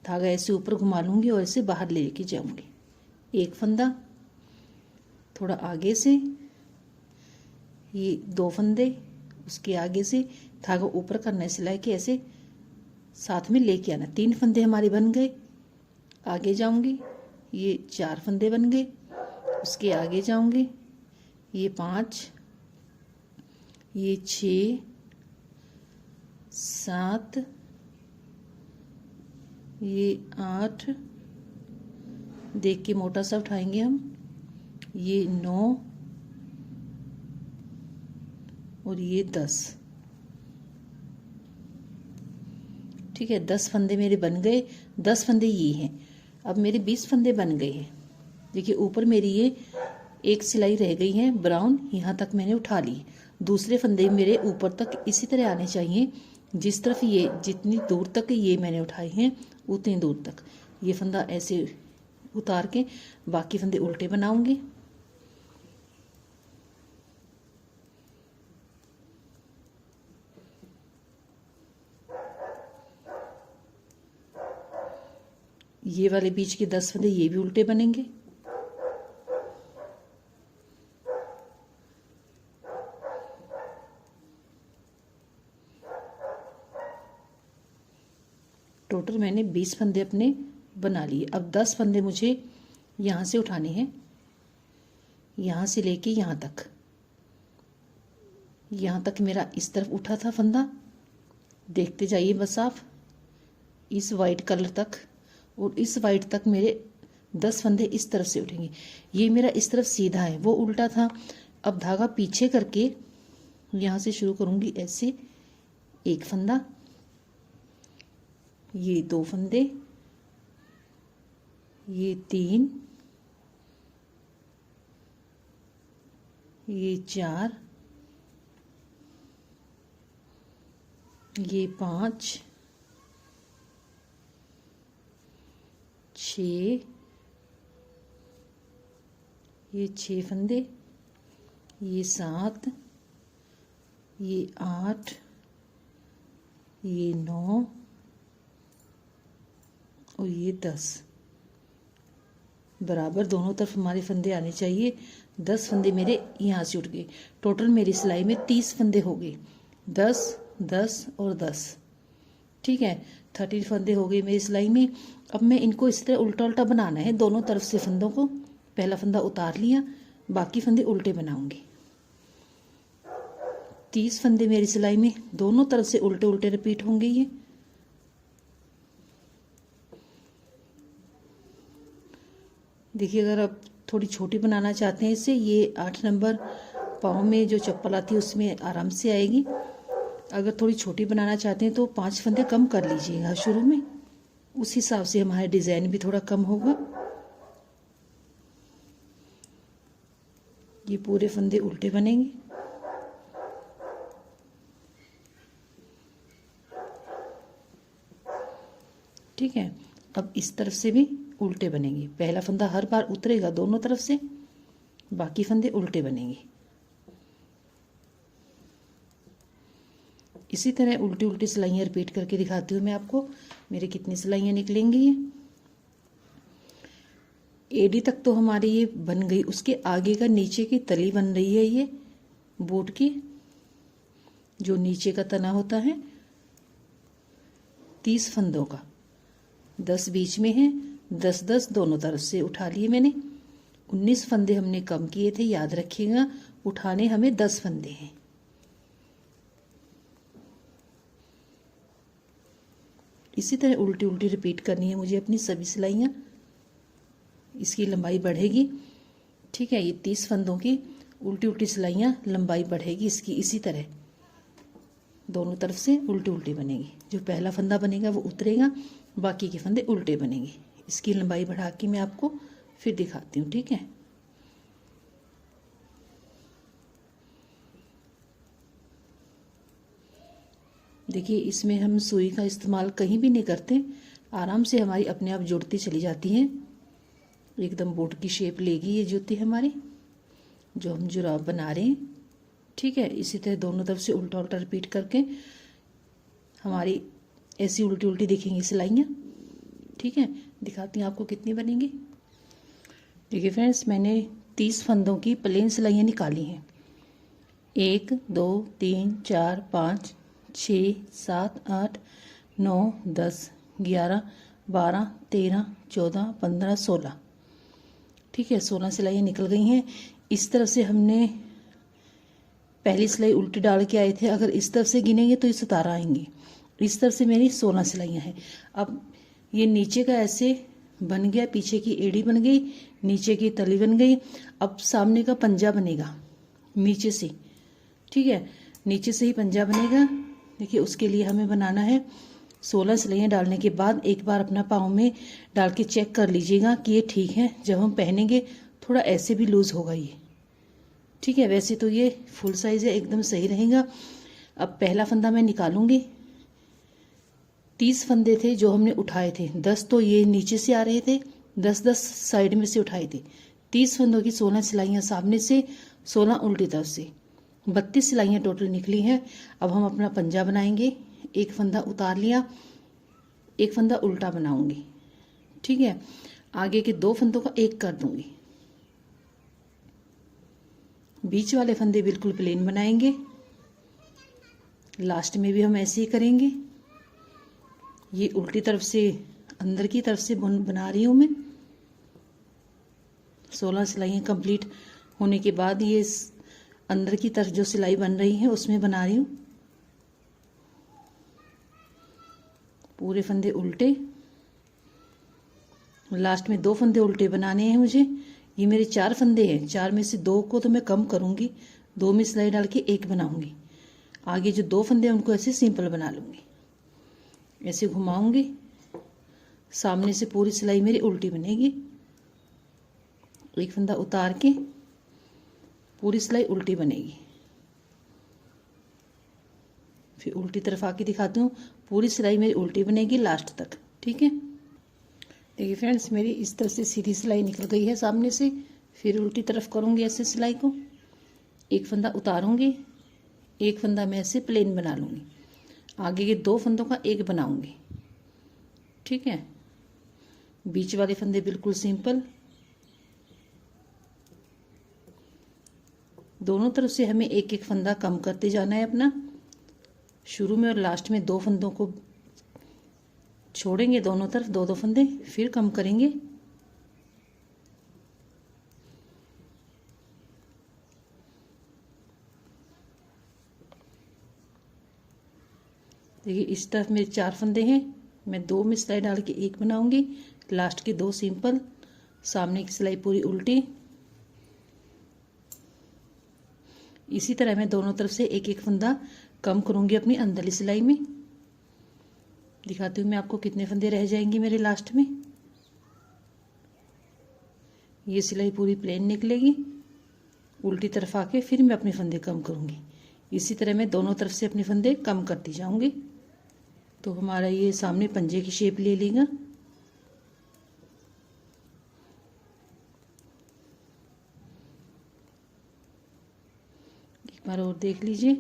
धागा ऐसे ऊपर घुमा लूंगी और ऐसे बाहर लेके जाऊंगी। एक फंदा, थोड़ा आगे से ये 2 फंदे, उसके आगे से धागा ऊपर करना है, सिलाई के ऐसे साथ में लेके आना। 3 फंदे हमारे बन गए, आगे जाऊंगी, ये 4 फंदे बन गए, उसके आगे जाऊंगी, ये 5, ये 6 7, ये 8, देख के मोटा सा उठाएंगे हम, ये 9 और ये 10। ठीक है, 10 फंदे मेरे बन गए, 10 फंदे ये हैं। अब मेरे 20 फंदे बन गए हैं। देखिए ऊपर मेरी ये एक सिलाई रह गई है ब्राउन, यहाँ तक मैंने उठा ली। दूसरे फंदे मेरे ऊपर तक इसी तरह आने चाहिए, जिस तरफ ये जितनी दूर तक ये मैंने उठाए हैं उतनी दूर तक ये फंदा ऐसे उतार के बाकी फंदे उल्टे बनाऊंगी। ये वाले बीच के 10 फंदे ये भी उल्टे बनेंगे। टोटल मैंने 20 फंदे अपने बना लिए। अब 10 फंदे मुझे यहाँ से उठाने हैं, यहाँ से लेके यहाँ तक। यहाँ तक मेरा इस तरफ उठा था फंदा, देखते जाइए बस आप, इस वाइट कलर तक, और इस वाइट तक मेरे 10 फंदे इस तरफ से उठेंगे। ये मेरा इस तरफ सीधा है, वो उल्टा था। अब धागा पीछे करके यहाँ से शुरू करूँगी, ऐसे एक फंदा, ये 2 फंदे, ये 3, ये 4, ये 5, 6, ये 6 फंदे, ये 7, ये 8, ये 9 और ये 10। बराबर दोनों तरफ हमारे फंदे आने चाहिए। 10 फंदे मेरे यहाँ से उठ गए। टोटल मेरी सिलाई में 30 फंदे हो गए। 10, 10 और 10, ठीक है, 30 फंदे हो गए मेरी सिलाई में। अब मैं इनको इस तरह उल्टा उल्टा बनाना है दोनों तरफ से फंदों को। पहला फंदा उतार लिया, बाकी फंदे उल्टे बनाऊंगी। 30 फंदे मेरी सिलाई में दोनों तरफ से उल्टे उल्टे रिपीट होंगे। ये देखिए, अगर आप थोड़ी छोटी बनाना चाहते हैं इसे, ये 8 नंबर पाँव में जो चप्पल आती है उसमें आराम से आएगी। अगर थोड़ी छोटी बनाना चाहते हैं तो 5 फंदे कम कर लीजिएगा शुरू में, उस हिसाब से हमारा डिज़ाइन भी थोड़ा कम होगा। ये पूरे फंदे उल्टे बनेंगे। ठीक है, अब इस तरफ से भी उल्टे बनेंगे। पहला फंदा हर बार उतरेगा दोनों तरफ से, बाकी फंदे उल्टे बनेंगे। इसी तरह उल्टी उल्टी सिलाइयाँ रिपीट करके दिखाती हूँ मैं आपको मेरे कितनी सिलाइयाँ निकलेंगी। ये एडी तक तो हमारी ये बन गई। उसके आगे का नीचे की तली बन रही है, ये बूट की जो नीचे का तना होता है। 30 फंदों का 10 बीच में है, 10 10 दोनों तरफ से उठा लिए मैंने। 19 फंदे हमने कम किए थे, याद रखिएगा। उठाने हमें 10 फंदे हैं। इसी तरह उल्टी उल्टी रिपीट करनी है मुझे अपनी सभी सिलाइयाँ। इसकी लंबाई बढ़ेगी, ठीक है। ये 30 फंदों की उल्टी उल्टी सिलाइयाँ लंबाई बढ़ेगी इसकी। इसी तरह दोनों तरफ से उल्टी उल्टी बनेगी। जो पहला फंदा बनेगा वो उतरेगा, बाकी के फंदे उल्टे बनेंगे। इसकी लंबाई बढ़ा के मैं आपको फिर दिखाती हूँ, ठीक है। देखिए, इसमें हम सुई का इस्तेमाल कहीं भी नहीं करते, आराम से हमारी अपने आप जुड़ती चली जाती है। एकदम बोट की शेप लेगी ये जूती हमारी, जो हम जुराब बना रहे हैं, ठीक है। इसी तरह दोनों तरफ से उल्टा उल्टा रिपीट करके हमारी ऐसी उल्टी उल्टी दिखेंगी सिलाइयाँ, ठीक है। दिखाती हूँ आपको कितनी बनेंगी। देखिए फ्रेंड्स, मैंने 30 फंदों की प्लेन सिलाइयाँ निकाली हैं। 1 2 3 4 5 6 7 8 9 10 11 12 13 14 15 16, ठीक है। 16 सिलाइयाँ निकल गई हैं। इस तरफ से हमने पहली सिलाई उल्टी डाल के आए थे। अगर इस तरफ से गिनेंगे तो ये 17 आएंगी। इस तरफ से मेरी 16 सिलाइयाँ हैं। अब ये नीचे का ऐसे बन गया, पीछे की एड़ी बन गई, नीचे की तली बन गई। अब सामने का पंजा बनेगा नीचे से, ठीक है। नीचे से ही पंजा बनेगा। देखिए, उसके लिए हमें बनाना है 16 सिलाइयाँ डालने के बाद एक बार अपना पाँव में डाल के चेक कर लीजिएगा कि ये ठीक है। जब हम पहनेंगे थोड़ा ऐसे भी लूज होगा ये, ठीक है। वैसे तो ये फुल साइज है, एकदम सही रहेगा। अब पहला फंदा मैं निकालूंगी। 30 फंदे थे जो हमने उठाए थे, 10 तो ये नीचे से आ रहे थे, 10 10 साइड में से उठाए थे। 30 फंदों की 16 सिलाइयाँ सामने से, 16 उल्टी तरफ से, 32 सिलाइयाँ टोटल निकली हैं। अब हम अपना पंजा बनाएंगे। एक फंदा उतार लिया, एक फंदा उल्टा बनाऊंगी, ठीक है। आगे के 2 फंदों का एक कर दूंगी। बीच वाले फंदे बिल्कुल प्लेन बनाएंगे। लास्ट में भी हम ऐसे ही करेंगे। ये उल्टी तरफ से अंदर की तरफ से बना रही हूँ मैं। 16 सिलाइयाँ कंप्लीट होने के बाद ये अंदर की तरफ जो सिलाई बन रही है उसमें बना रही हूँ पूरे फंदे उल्टे। लास्ट में 2 फंदे उल्टे बनाने हैं मुझे। ये मेरे 4 फंदे हैं, 4 में से 2 को तो मैं कम करूँगी, 2 में सिलाई डाल के 1 बनाऊँगी। आगे जो 2 फंदे हैं उनको ऐसे सिंपल बना लूँगी। ऐसे घुमाऊँगी, सामने से पूरी सिलाई मेरी उल्टी बनेगी। एक फंदा उतार के पूरी सिलाई उल्टी बनेगी। फिर उल्टी तरफ आके दिखाती हूँ, पूरी सिलाई मेरी उल्टी बनेगी लास्ट तक, ठीक है। देखिए फ्रेंड्स, मेरी इस तरह से सीधी सिलाई निकल गई है सामने से। फिर उल्टी तरफ करूँगी ऐसे सिलाई को, एक फंदा उतारूँगी, एक फंदा मैं ऐसे प्लेन बना लूँगी, आगे के 2 फंदों का एक बनाऊँगी। ठीक है, बीच वाले फंदे बिल्कुल सिंपल। दोनों तरफ से हमें एक एक फंदा कम करते जाना है अपना। शुरू में और लास्ट में 2 फंदों को छोड़ेंगे, दोनों तरफ 2-2 फंदे, फिर कम करेंगे। देखिए इस तरफ मेरे 4 फंदे हैं, मैं 2 में सिलाई डाल के एक बनाऊंगी, लास्ट के 2 सिंपल, सामने की सिलाई पूरी उल्टी। इसी तरह मैं दोनों तरफ से एक एक फंदा कम करूंगी अपनी अंदरली सिलाई में। दिखाती हूँ मैं आपको कितने फंदे रह जाएंगे मेरे लास्ट में। ये सिलाई पूरी प्लेन निकलेगी, उल्टी तरफ आके फिर मैं अपने फंदे कम करूंगी। इसी तरह मैं दोनों तरफ से अपने फंदे कम करती जाऊंगी, तो हमारा ये सामने पंजे की शेप ले लेगा। एक बार और देख लीजिए।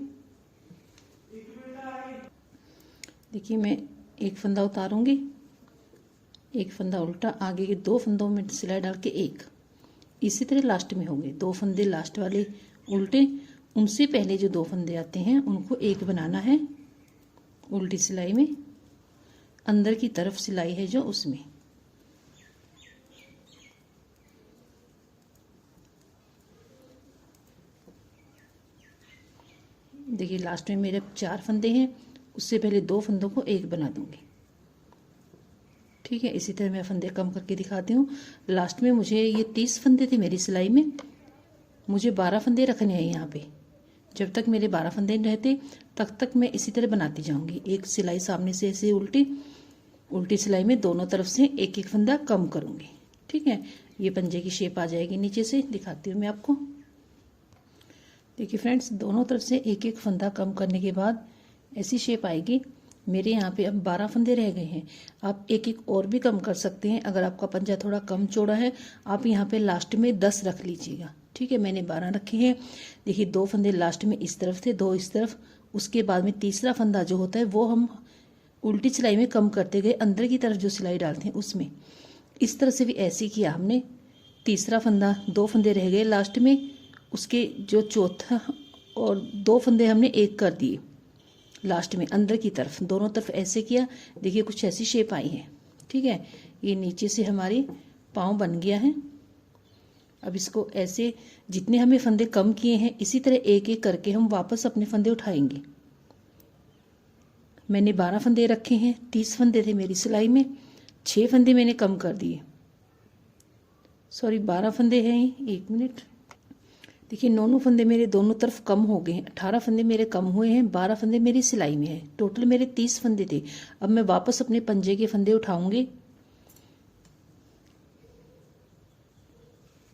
देखिए मैं एक फंदा उतारूंगी, एक फंदा उल्टा, आगे के 2 फंदों में सिलाई डाल के एक, इसी तरह लास्ट में होंगे 2 फंदे लास्ट वाले उल्टे, उनसे पहले जो 2 फंदे आते हैं उनको एक बनाना है उल्टी सिलाई में, अंदर की तरफ सिलाई है जो उसमें। देखिए लास्ट में मेरे 4 फंदे हैं, उससे पहले 2 फंदों को एक बना दूंगी। ठीक है, इसी तरह मैं फंदे कम करके दिखाती हूँ। लास्ट में मुझे ये 30 फंदे थे मेरी सिलाई में, मुझे 12 फंदे रखने हैं यहाँ पे। जब तक मेरे 12 फंदे रहते तक मैं इसी तरह बनाती जाऊंगी। एक सिलाई सामने से ऐसे उल्टी, उल्टी सिलाई में दोनों तरफ से एक एक फंदा कम करूंगी। ठीक है, ये पंजे की शेप आ जाएगी नीचे से। दिखाती हूँ मैं आपको। देखिए फ्रेंड्स, दोनों तरफ से एक एक फंदा कम करने के बाद ऐसी शेप आएगी। मेरे यहाँ पे अब 12 फंदे रह गए हैं। आप एक एक और भी कम कर सकते हैं। अगर आपका पंजा थोड़ा कम चौड़ा है, आप यहाँ पे लास्ट में 10 रख लीजिएगा। ठीक है, मैंने 12 रखे हैं। देखिए 2 फंदे लास्ट में इस तरफ थे, 2 इस तरफ। उसके बाद में तीसरा फंदा जो होता है वो हम उल्टी सिलाई में कम करते गए, अंदर की तरफ जो सिलाई डालते हैं उसमें। इस तरह से भी ऐसे ही किया हमने। तीसरा फंदा, 2 फंदे रह गए लास्ट में, उसके जो चौथा और 2 फंदे हमने एक कर दिए लास्ट में अंदर की तरफ, दोनों तरफ ऐसे किया। देखिए कुछ ऐसी शेप आई है। ठीक है, ये नीचे से हमारी पाँव बन गया है। अब इसको ऐसे जितने हमें फंदे कम किए हैं इसी तरह एक एक करके हम वापस अपने फंदे उठाएंगे। मैंने 12 फंदे रखे हैं, 30 फंदे थे मेरी सिलाई में, 6 फंदे मैंने कम कर दिए। सॉरी 12 फंदे हैं, 1 मिनट। देखिए 9 फंदे मेरे दोनों तरफ कम हो गए हैं, 18 फंदे मेरे कम हुए हैं, 12 फंदे मेरी सिलाई में है। टोटल मेरे 30 फंदे थे। अब मैं वापस अपने पंजे के फंदे उठाऊंगी।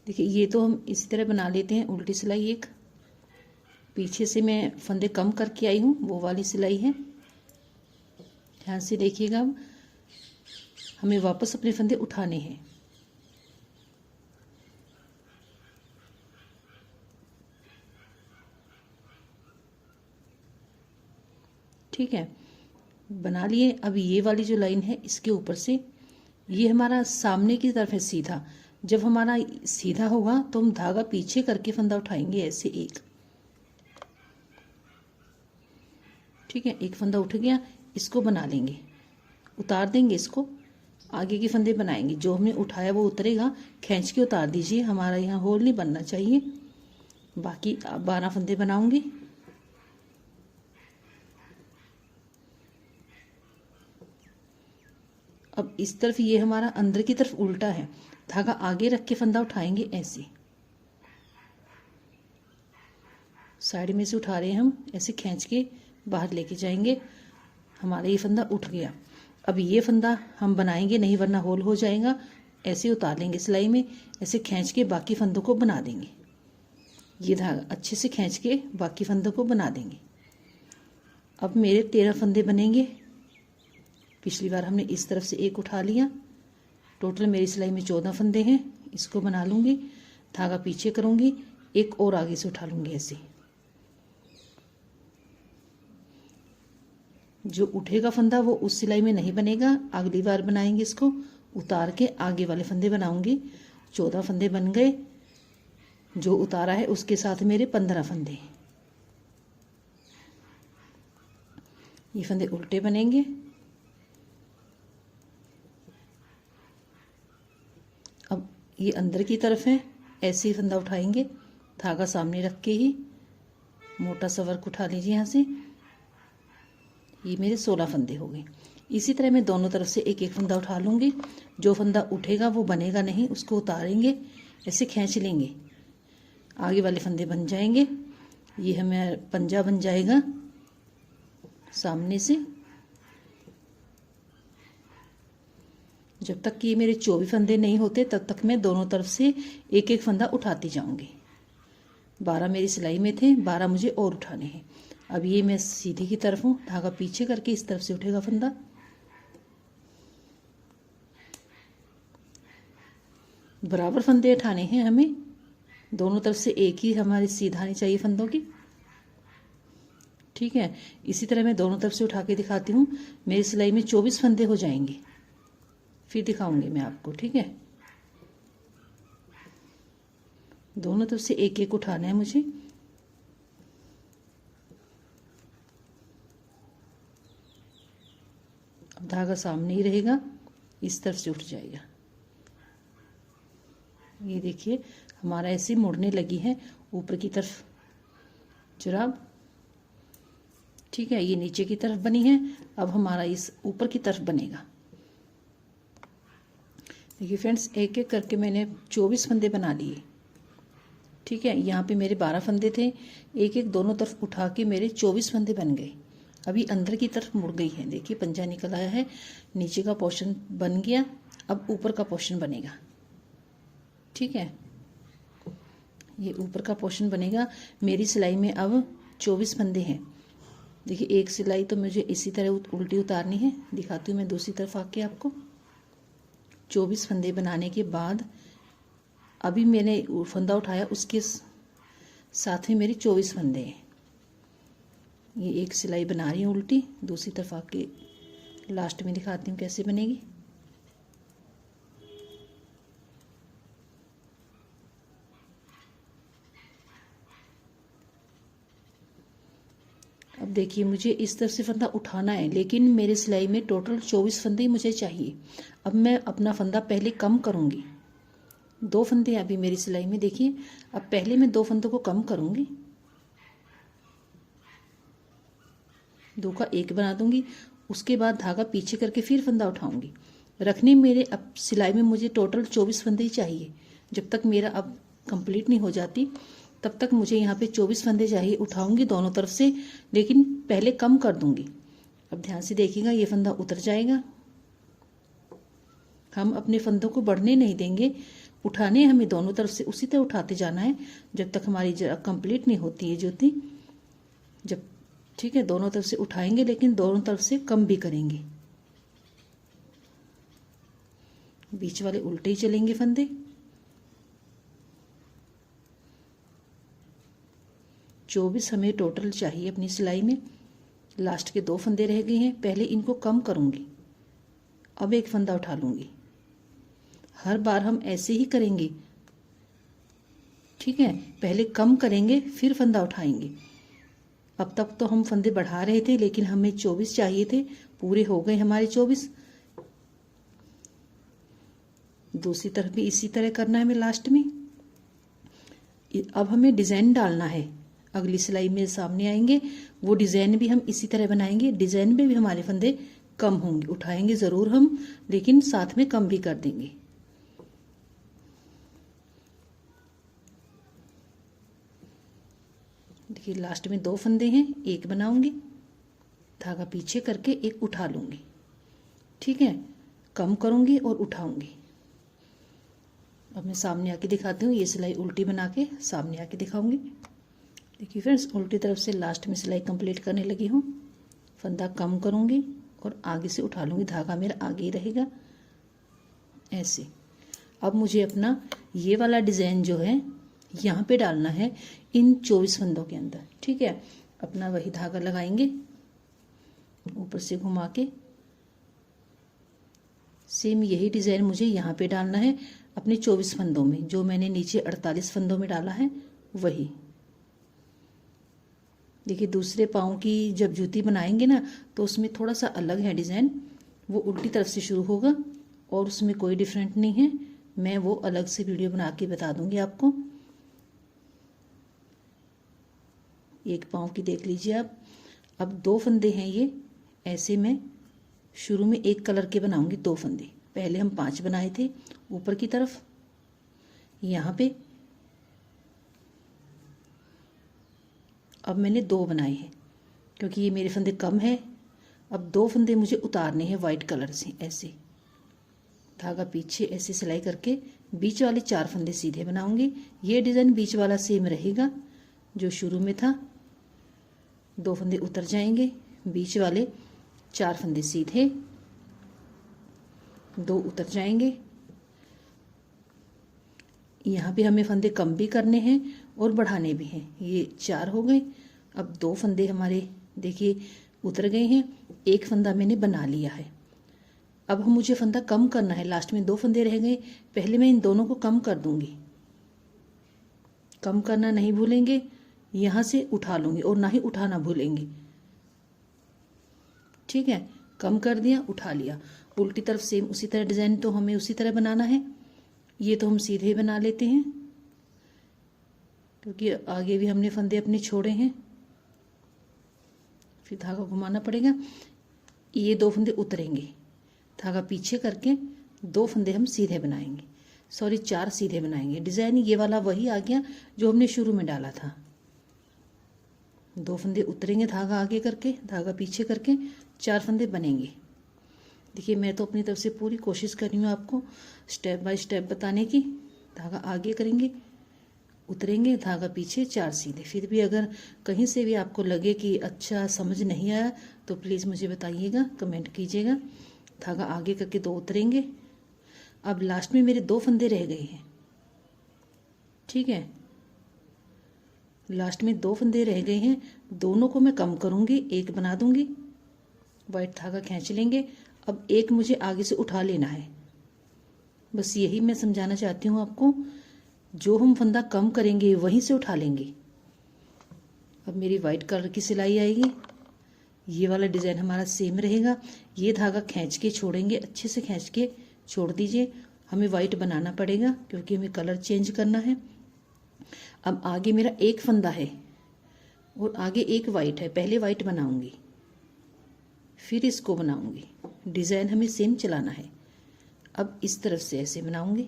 देखिए ये तो हम इसी तरह बना लेते हैं उल्टी सिलाई। एक पीछे से मैं फंदे कम करके आई हूँ, वो वाली सिलाई है। ध्यान से देखिएगा। अब हमें वापस अपने फंदे उठाने हैं। ठीक है, बना लिए। अब ये वाली जो लाइन है इसके ऊपर से, ये हमारा सामने की तरफ है सीधा। जब हमारा सीधा होगा तो हम धागा पीछे करके फंदा उठाएंगे ऐसे एक। ठीक है, एक फंदा उठ गया, इसको बना लेंगे, उतार देंगे इसको, आगे के फंदे बनाएंगे। जो हमने उठाया वो उतरेगा, खींच के उतार दीजिए। हमारा यहाँ होल नहीं बनना चाहिए। बाकी 12 फंदे बनाऊंगी। अब इस तरफ ये हमारा अंदर की तरफ उल्टा है, धागा आगे रख के फंदा उठाएंगे ऐसे। साइड में से उठा रहे हैं हम, ऐसे खींच के बाहर लेके जाएंगे। हमारा ये फंदा उठ गया। अब ये फंदा हम बनाएंगे नहीं, वरना होल हो जाएगा। ऐसे उतार लेंगे सिलाई में, ऐसे खींच के बाकी फंदों को बना देंगे। ये धागा अच्छे से खींच के बाकी फंदों को बना देंगे। अब मेरे 13 फंदे बनेंगे। पिछली बार हमने इस तरफ से एक उठा लिया, टोटल मेरी सिलाई में 14 फंदे हैं। इसको बना लूँगी, धागा पीछे करूँगी, एक और आगे से उठा लूँगी। ऐसे जो उठेगा फंदा वो उस सिलाई में नहीं बनेगा, अगली बार बनाएंगे। इसको उतार के आगे वाले फंदे बनाऊंगी। 14 फंदे बन गए। जो उतारा है उसके साथ मेरे 15 फंदे। ये फंदे उल्टे बनेंगे। अब ये अंदर की तरफ है, ऐसे ही फंदा उठाएंगे, धागा सामने रख के ही मोटा सा वर्क उठा लीजिए यहाँ से। ये मेरे 16 फंदे हो गए। इसी तरह मैं दोनों तरफ से एक एक फंदा उठा लूँगी। जो फंदा उठेगा वो बनेगा नहीं, उसको उतारेंगे, ऐसे खींच लेंगे, आगे वाले फंदे बन जाएंगे। ये हमें पंजा बन जाएगा सामने से। जब तक कि ये मेरे 24 फंदे नहीं होते तब तक मैं दोनों तरफ से एक एक फंदा उठाती जाऊंगी। 12 मेरी सिलाई में थे, 12 मुझे और उठाने हैं। अब ये मैं सीधी की तरफ हूँ, धागा पीछे करके इस तरफ से उठेगा फंदा। बराबर फंदे उठाने हैं हमें, दोनों तरफ से एक ही हमारी सीधा आनी चाहिए फंदों की। ठीक है, इसी तरह मैं दोनों तरफ से उठा के दिखाती हूँ। मेरी सिलाई में 24 फंदे हो जाएंगे, फिर दिखाऊंगी मैं आपको। ठीक है, दोनों तरफ से एक एक उठाना है मुझे। अब धागा सामने ही रहेगा, इस तरफ से उठ जाएगा। ये देखिए हमारा ऐसे मुड़ने लगी है ऊपर की तरफ जुराब। ठीक है, ये नीचे की तरफ बनी है, अब हमारा इस ऊपर की तरफ बनेगा। देखिए फ्रेंड्स, एक एक करके मैंने 24 फंदे बना लिए। ठीक है, यहाँ पे मेरे 12 फंदे थे, एक एक दोनों तरफ उठा के मेरे 24 फंदे बन गए। अभी अंदर की तरफ मुड़ गई है, देखिए पंजा निकल आया है, नीचे का पोर्शन बन गया, अब ऊपर का पोर्शन बनेगा। ठीक है, ये ऊपर का पोर्शन बनेगा। मेरी सिलाई में अब 24 फंदे हैं। देखिए एक सिलाई तो मुझे इसी तरह उल्टी उतारनी है, दिखाती हूँ मैं दूसरी तरफ आके आपको। 24 फंदे बनाने के बाद अभी मैंने फंदा उठाया, उसके साथ में मेरे 24 फंदे हैं। ये एक सिलाई बना रही हूँ उल्टी, दूसरी तरफ आके लास्ट में दिखाती हूँ कैसे बनेगी। अब देखिए मुझे इस तरफ से फंदा उठाना है, लेकिन मेरे सिलाई में टोटल 24 फंदे मुझे चाहिए। अब मैं अपना फंदा पहले कम करूँगी। 2 फंदे अभी मेरी सिलाई में, देखिए अब पहले मैं 2 फंदों को कम करूँगी, 2 का 1 बना दूंगी। उसके बाद धागा पीछे करके फिर फंदा उठाऊंगी। रखने मेरे अब सिलाई में मुझे टोटल 24 फंदे ही चाहिए। जब तक मेरा अब कंप्लीट नहीं हो जाती तब तक मुझे यहाँ पे 24 फंदे चाहिए। उठाऊंगी दोनों तरफ से, लेकिन पहले कम कर दूंगी। अब ध्यान से देखिएगा, ये फंदा उतर जाएगा। हम अपने फंदों को बढ़ने नहीं देंगे, उठाने हमें दोनों तरफ से उसी तरह उठाते जाना है जब तक हमारी कंप्लीट नहीं होती है ज्योति। जब ठीक है, दोनों तरफ से उठाएंगे, लेकिन दोनों तरफ से कम भी करेंगे। बीच वाले उल्टे ही चलेंगे फंदे। 24 हमें टोटल चाहिए अपनी सिलाई में। लास्ट के 2 फंदे रह गए हैं, पहले इनको कम करूंगी, अब एक फंदा उठा लूंगी। हर बार हम ऐसे ही करेंगे। ठीक है, पहले कम करेंगे फिर फंदा उठाएंगे। अब तक तो हम फंदे बढ़ा रहे थे, लेकिन हमें 24 चाहिए थे, पूरे हो गए हमारे 24। दूसरी तरफ भी इसी तरह करना है हमें लास्ट में। अब हमें डिजाइन डालना है, अगली सिलाई में सामने आएंगे, वो डिजाइन भी हम इसी तरह बनाएंगे। डिजाइन में भी हमारे फंदे कम होंगे, उठाएंगे जरूर हम, लेकिन साथ में कम भी कर देंगे। देखिए लास्ट में 2 फंदे हैं, 1 बनाऊंगी, धागा पीछे करके 1 उठा लूंगी। ठीक है, कम करूंगी और उठाऊंगी। अब मैं सामने आके दिखाती हूँ। ये सिलाई उल्टी बना के सामने आके दिखाऊंगी। देखिए फ्रेंड्स, उल्टी तरफ से लास्ट में सिलाई कंप्लीट करने लगी हूँ। फंदा कम करूंगी और आगे से उठा लूंगी, धागा मेरा आगे ही रहेगा। ऐसे। अब मुझे अपना ये वाला डिज़ाइन जो है यहाँ पे डालना है इन 24 फंदों के अंदर। ठीक है, अपना वही धागा लगाएंगे ऊपर से घुमा के। सेम यही डिज़ाइन मुझे यहाँ पे डालना है अपने 24 फंदों में, जो मैंने नीचे 48 फंदों में डाला है वही। देखिए दूसरे पाँव की जब जूती बनाएंगे ना तो उसमें थोड़ा सा अलग है डिज़ाइन, वो उल्टी तरफ से शुरू होगा और उसमें कोई डिफरेंट नहीं है। मैं वो अलग से वीडियो बना के बता दूंगी आपको। एक पाँव की देख लीजिए आप। अब 2 फंदे हैं ये, ऐसे मैं शुरू में एक कलर के बनाऊंगी 2 फंदे। पहले हम 5 बनाए थे ऊपर की तरफ, यहाँ पे अब मैंने 2 बनाए हैं क्योंकि ये मेरे फंदे कम है। अब 2 फंदे मुझे उतारने हैं वाइट कलर से। ऐसे धागा पीछे ऐसे सिलाई करके बीच वाले 4 फंदे सीधे बनाऊंगी। ये डिज़ाइन बीच वाला सेम रहेगा जो शुरू में था। 2 फंदे उतर जाएंगे, बीच वाले 4 फंदे सीधे, 2 उतर जाएंगे। यहाँ पे हमें फंदे कम भी करने हैं और बढ़ाने भी हैं। ये 4 हो गए। अब 2 फंदे हमारे देखिए उतर गए हैं, एक फंदा मैंने बना लिया है। अब हम मुझे फंदा कम करना है, लास्ट में 2 फंदे रह गए। पहले मैं इन दोनों को कम कर दूंगी, कम करना नहीं भूलेंगे, यहाँ से उठा लूंगी और ना ही उठाना भूलेंगे। ठीक है, कम कर दिया, उठा लिया। उल्टी तरफ सेम उसी तरह डिज़ाइन तो हमें उसी तरह बनाना है। ये तो हम सीधे ही बना लेते हैं क्योंकि आगे भी हमने फंदे अपने छोड़े हैं। फिर धागा घुमाना पड़ेगा। ये 2 फंदे उतरेंगे, धागा पीछे करके 2 फंदे हम सीधे बनाएंगे, सॉरी 4 सीधे बनाएंगे। डिज़ाइन ये वाला वही आ गया जो हमने शुरू में डाला था। 2 फंदे उतरेंगे, धागा आगे करके, धागा पीछे करके 4 फंदे बनेंगे। देखिए मैं तो अपनी तरफ से पूरी कोशिश कर रही हूँ आपको स्टेप बाय स्टेप बताने की। धागा आगे करेंगे, उतरेंगे, धागा पीछे, 4 सीधे। फिर भी अगर कहीं से भी आपको लगे कि अच्छा समझ नहीं आया तो प्लीज़ मुझे बताइएगा, कमेंट कीजिएगा। धागा आगे करके 2 उतरेंगे। अब लास्ट में मेरे 2 फंदे रह गए हैं। ठीक है, लास्ट में 2 फंदे रह गए हैं, दोनों को मैं कम करूंगी, एक बना दूंगी, वाइट धागा खींच लेंगे। अब एक मुझे आगे से उठा लेना है, बस यही मैं समझाना चाहती हूँ आपको। जो हम फंदा कम करेंगे वहीं से उठा लेंगे। अब मेरी वाइट कलर की सिलाई आएगी। ये वाला डिज़ाइन हमारा सेम रहेगा। ये धागा खींच के छोड़ेंगे, अच्छे से खींच के छोड़ दीजिए। हमें वाइट बनाना पड़ेगा क्योंकि हमें कलर चेंज करना है। अब आगे मेरा एक फंदा है और आगे एक वाइट है। पहले वाइट बनाऊंगी, फिर इसको बनाऊंगी। डिज़ाइन हमें सेम चलाना है। अब इस तरफ से ऐसे बनाऊंगी,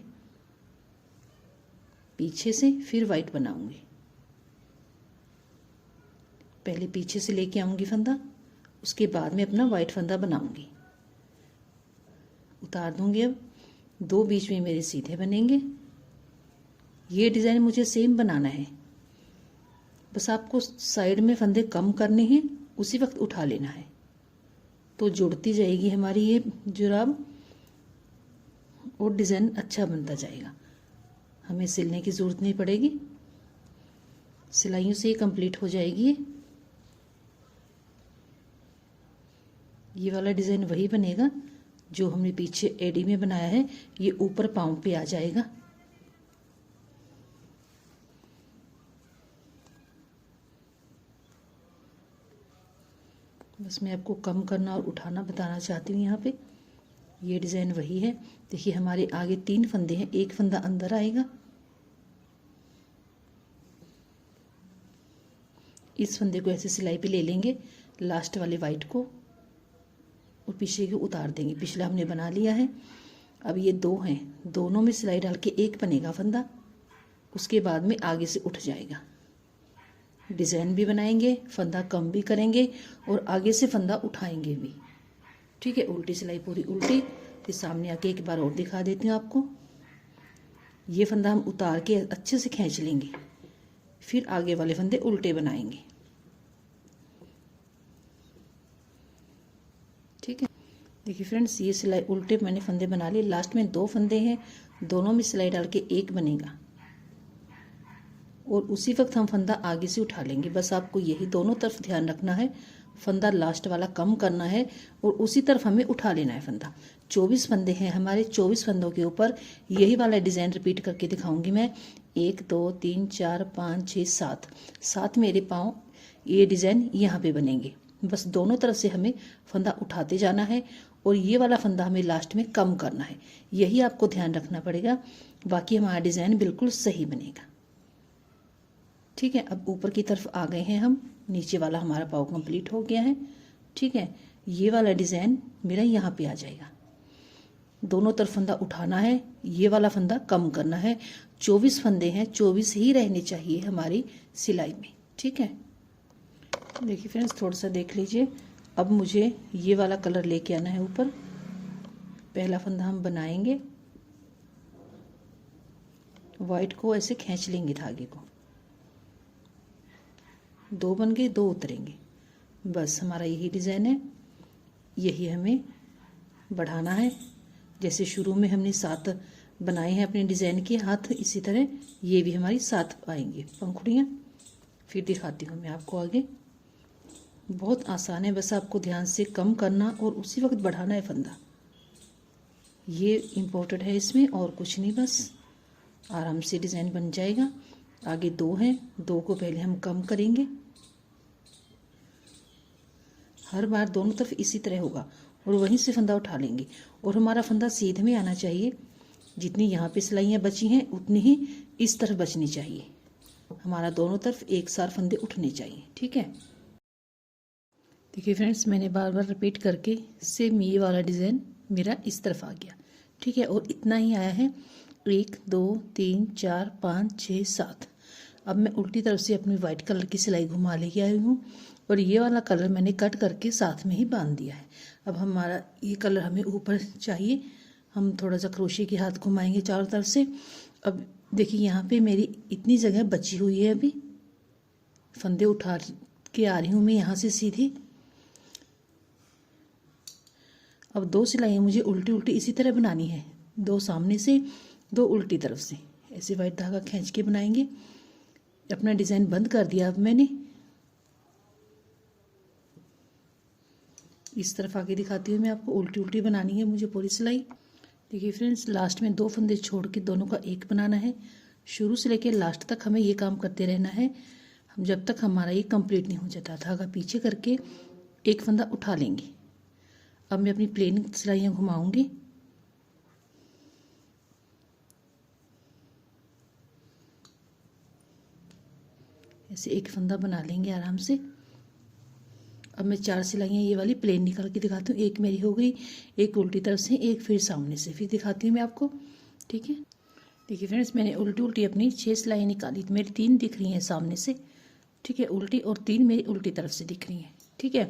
पीछे से फिर वाइट बनाऊंगी। पहले पीछे से लेके आऊंगी फंदा, उसके बाद में अपना वाइट फंदा बनाऊंगी। उतार दूंगी। अब 2 बीच में मेरे सीधे बनेंगे। ये डिज़ाइन मुझे सेम बनाना है, बस आपको साइड में फंदे कम करने हैं, उसी वक्त उठा लेना है तो जुड़ती जाएगी हमारी ये जुराब और डिज़ाइन अच्छा बनता जाएगा। हमें सिलने की ज़रूरत नहीं पड़ेगी, सिलाइयों से ही कंप्लीट हो जाएगी। ये वाला डिज़ाइन वही बनेगा जो हमने पीछे एडी में बनाया है। ये ऊपर पाँव पे आ जाएगा। बस मैं आपको कम करना और उठाना बताना चाहती हूँ। यहाँ पे ये डिज़ाइन वही है। देखिए हमारे आगे 3 फंदे हैं, एक फंदा अंदर आएगा, इस फंदे को ऐसे सिलाई पे ले लेंगे, लास्ट वाले वाइट को, और पीछे को उतार देंगे। पिछला हमने बना लिया है। अब ये 2 हैं, दोनों में सिलाई डाल के एक बनेगा फंदा, उसके बाद में आगे से उठ जाएगा। डिज़ाइन भी बनाएंगे, फंदा कम भी करेंगे और आगे से फंदा उठाएंगे भी। ठीक है, उल्टी सिलाई पूरी उल्टी। फिर सामने आके एक बार और दिखा देती हूँ आपको। ये फंदा हम उतार के अच्छे से खींच लेंगे, फिर आगे वाले फंदे उल्टे बनाएंगे। ठीक है, देखिए फ्रेंड्स, ये सिलाई उल्टे मैंने फंदे बना लिए। लास्ट में 2 फंदे हैं, दोनों में सिलाई डाल के एक बनेगा और उसी वक्त हम फंदा आगे से उठा लेंगे। बस आपको यही दोनों तरफ ध्यान रखना है, फंदा लास्ट वाला कम करना है और उसी तरफ हमें उठा लेना है फंदा। 24 फंदे हैं हमारे, 24 फंदों के ऊपर यही वाला डिज़ाइन रिपीट करके दिखाऊंगी मैं। 1 2 3 4 5 6 7 7 मेरे पाँव ये डिज़ाइन यहाँ पे बनेंगे। बस दोनों तरफ से हमें फंदा उठाते जाना है और ये वाला फंदा हमें लास्ट में कम करना है, यही आपको ध्यान रखना पड़ेगा। बाकी हमारा डिज़ाइन बिल्कुल सही बनेगा। ठीक है, अब ऊपर की तरफ आ गए हैं हम, नीचे वाला हमारा पाव कंप्लीट हो गया है। ठीक है, ये वाला डिज़ाइन मेरा यहाँ पे आ जाएगा। दोनों तरफ फंदा उठाना है, ये वाला फंदा कम करना है। 24 फंदे हैं, 24 ही रहने चाहिए हमारी सिलाई में। ठीक है, देखिए फ्रेंड्स, थोड़ा सा देख लीजिए। अब मुझे ये वाला कलर लेके आना है ऊपर। पहला फंदा हम बनाएंगे, वाइट को ऐसे खींच लेंगे धागे को, 2 बन गए, 2 उतरेंगे। बस हमारा यही डिज़ाइन है, यही हमें बढ़ाना है। जैसे शुरू में हमने 7 बनाए हैं अपने डिज़ाइन के हाथ, इसी तरह ये भी हमारी 7 आएंगे पंखुड़ियाँ। फिर दिखाती हूँ मैं आपको आगे। बहुत आसान है, बस आपको ध्यान से कम करना और उसी वक्त बढ़ाना है फंदा। ये इम्पोर्टेंट है इसमें, और कुछ नहीं, बस आराम से डिज़ाइन बन जाएगा। आगे 2 हैं, 2 को पहले हम कम करेंगे। हर बार दोनों तरफ इसी तरह होगा और वहीं से फंदा उठा लेंगे और हमारा फंदा सीधे में आना चाहिए। जितनी यहाँ पे सिलाइयाँ बची हैं उतनी ही इस तरफ बचनी चाहिए। हमारा दोनों तरफ एक साथ फंदे उठने चाहिए। ठीक है, देखिए फ्रेंड्स, मैंने बार बार रिपीट करके सेम ये वाला डिज़ाइन मेरा इस तरफ आ गया। ठीक है, और इतना ही आया है। 1 2 3 4 5 6 7। अब मैं उल्टी तरफ से अपनी वाइट कलर की सिलाई घुमा लेके आई हूँ और ये वाला कलर मैंने कट करके साथ में ही बांध दिया है। अब हमारा ये कलर हमें ऊपर चाहिए, हम थोड़ा सा क्रोशे के हाथ घुमाएंगे चारों तरफ से। अब देखिए यहाँ पे मेरी इतनी जगह बची हुई है, अभी फंदे उठा के आ रही हूँ मैं यहाँ से सीधी। अब 2 सिलाइयाँ मुझे उल्टी उल्टी इसी तरह बनानी है, 2 सामने से, 2 उल्टी तरफ से। ऐसे वाइट धागा खींच के बनाएंगे। अपना डिज़ाइन बंद कर दिया। अब मैंने इस तरफ आगे दिखाती हूँ मैं आपको, उल्टी उल्टी बनानी है मुझे पूरी सिलाई। देखिए फ्रेंड्स, लास्ट में 2 फंदे छोड़ के दोनों का एक बनाना है। शुरू से लेकर लास्ट तक हमें ये काम करते रहना है, हम जब तक हमारा ये कंप्लीट नहीं हो जाता। धागा पीछे करके एक फंदा उठा लेंगे। अब मैं अपनी प्लेन सिलाइयाँ घुमाऊंगी। ऐसे एक फंदा बना लेंगे आराम से। अब मैं 4 सिलाइयाँ ये वाली प्लेन निकाल के दिखाती हूँ। एक मेरी हो गई, एक उल्टी तरफ से, एक फिर सामने से, फिर दिखाती हूँ मैं आपको। ठीक है, देखिए फ्रेंड्स, मैंने उल्टी उल्टी अपनी 6 सिलाइयाँ निकाली। मेरी 3 दिख रही हैं सामने से, ठीक है, उल्टी, और 3 मेरी उल्टी तरफ से दिख रही हैं। ठीक है,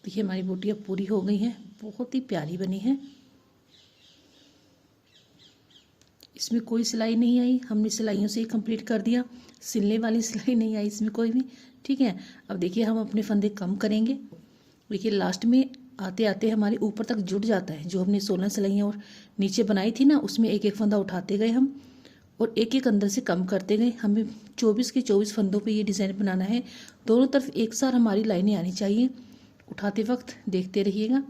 देखिए हमारी बूटियाँ पूरी हो गई हैं, बहुत ही प्यारी बनी है। इसमें कोई सिलाई नहीं आई, हमने सिलाइयों से ही कंप्लीट कर दिया, सिलने वाली सिलाई नहीं आई इसमें कोई भी। ठीक है, अब देखिए हम अपने फंदे कम करेंगे। देखिए लास्ट में आते आते हमारे ऊपर तक जुड़ जाता है। जो हमने 16 सिलाइयाँ और नीचे बनाई थी ना, उसमें एक एक फंदा उठाते गए हम और एक एक अंदर से कम करते गए। हमें 24 के 24 फंदों पे ये डिज़ाइन बनाना है। दोनों तरफ एक साथ हमारी लाइनें आनी चाहिए। उठाते वक्त देखते रहिएगा,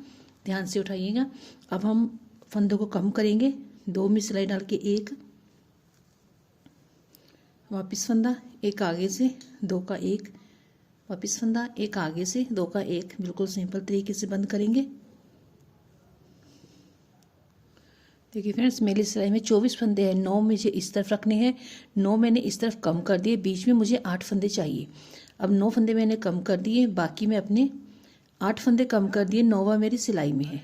ध्यान से उठाइएगा। अब हम फंदों को कम करेंगे। 2 में सिलाई डाल के एक वापस फंदा, एक आगे से, 2 का एक वापस फंदा, एक आगे से, 2 का एक। बिल्कुल सिंपल तरीके से बंद करेंगे। देखिए फ्रेंड्स, मेरी सिलाई में 24 फंदे हैं, 9 मुझे इस तरफ रखने हैं, 9 मैंने इस तरफ कम कर दिए। बीच में मुझे 8 फंदे चाहिए। अब 9 फंदे मैंने कम कर दिए, बाकी मैं अपने 8 फंदे कम कर दिए। 9वां मेरी सिलाई में है।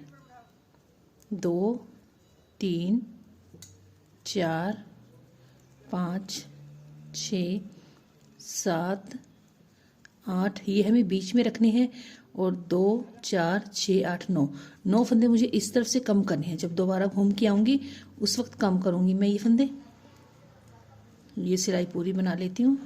2 3 4 5 6 7 8, ये हमें बीच में रखने हैं, और 2 4 6 8 9 फंदे मुझे इस तरफ से कम करने हैं। जब दोबारा घूम के आऊँगी उस वक्त कम करूँगी मैं ये फंदे। ये सिलाई पूरी बना लेती हूँ।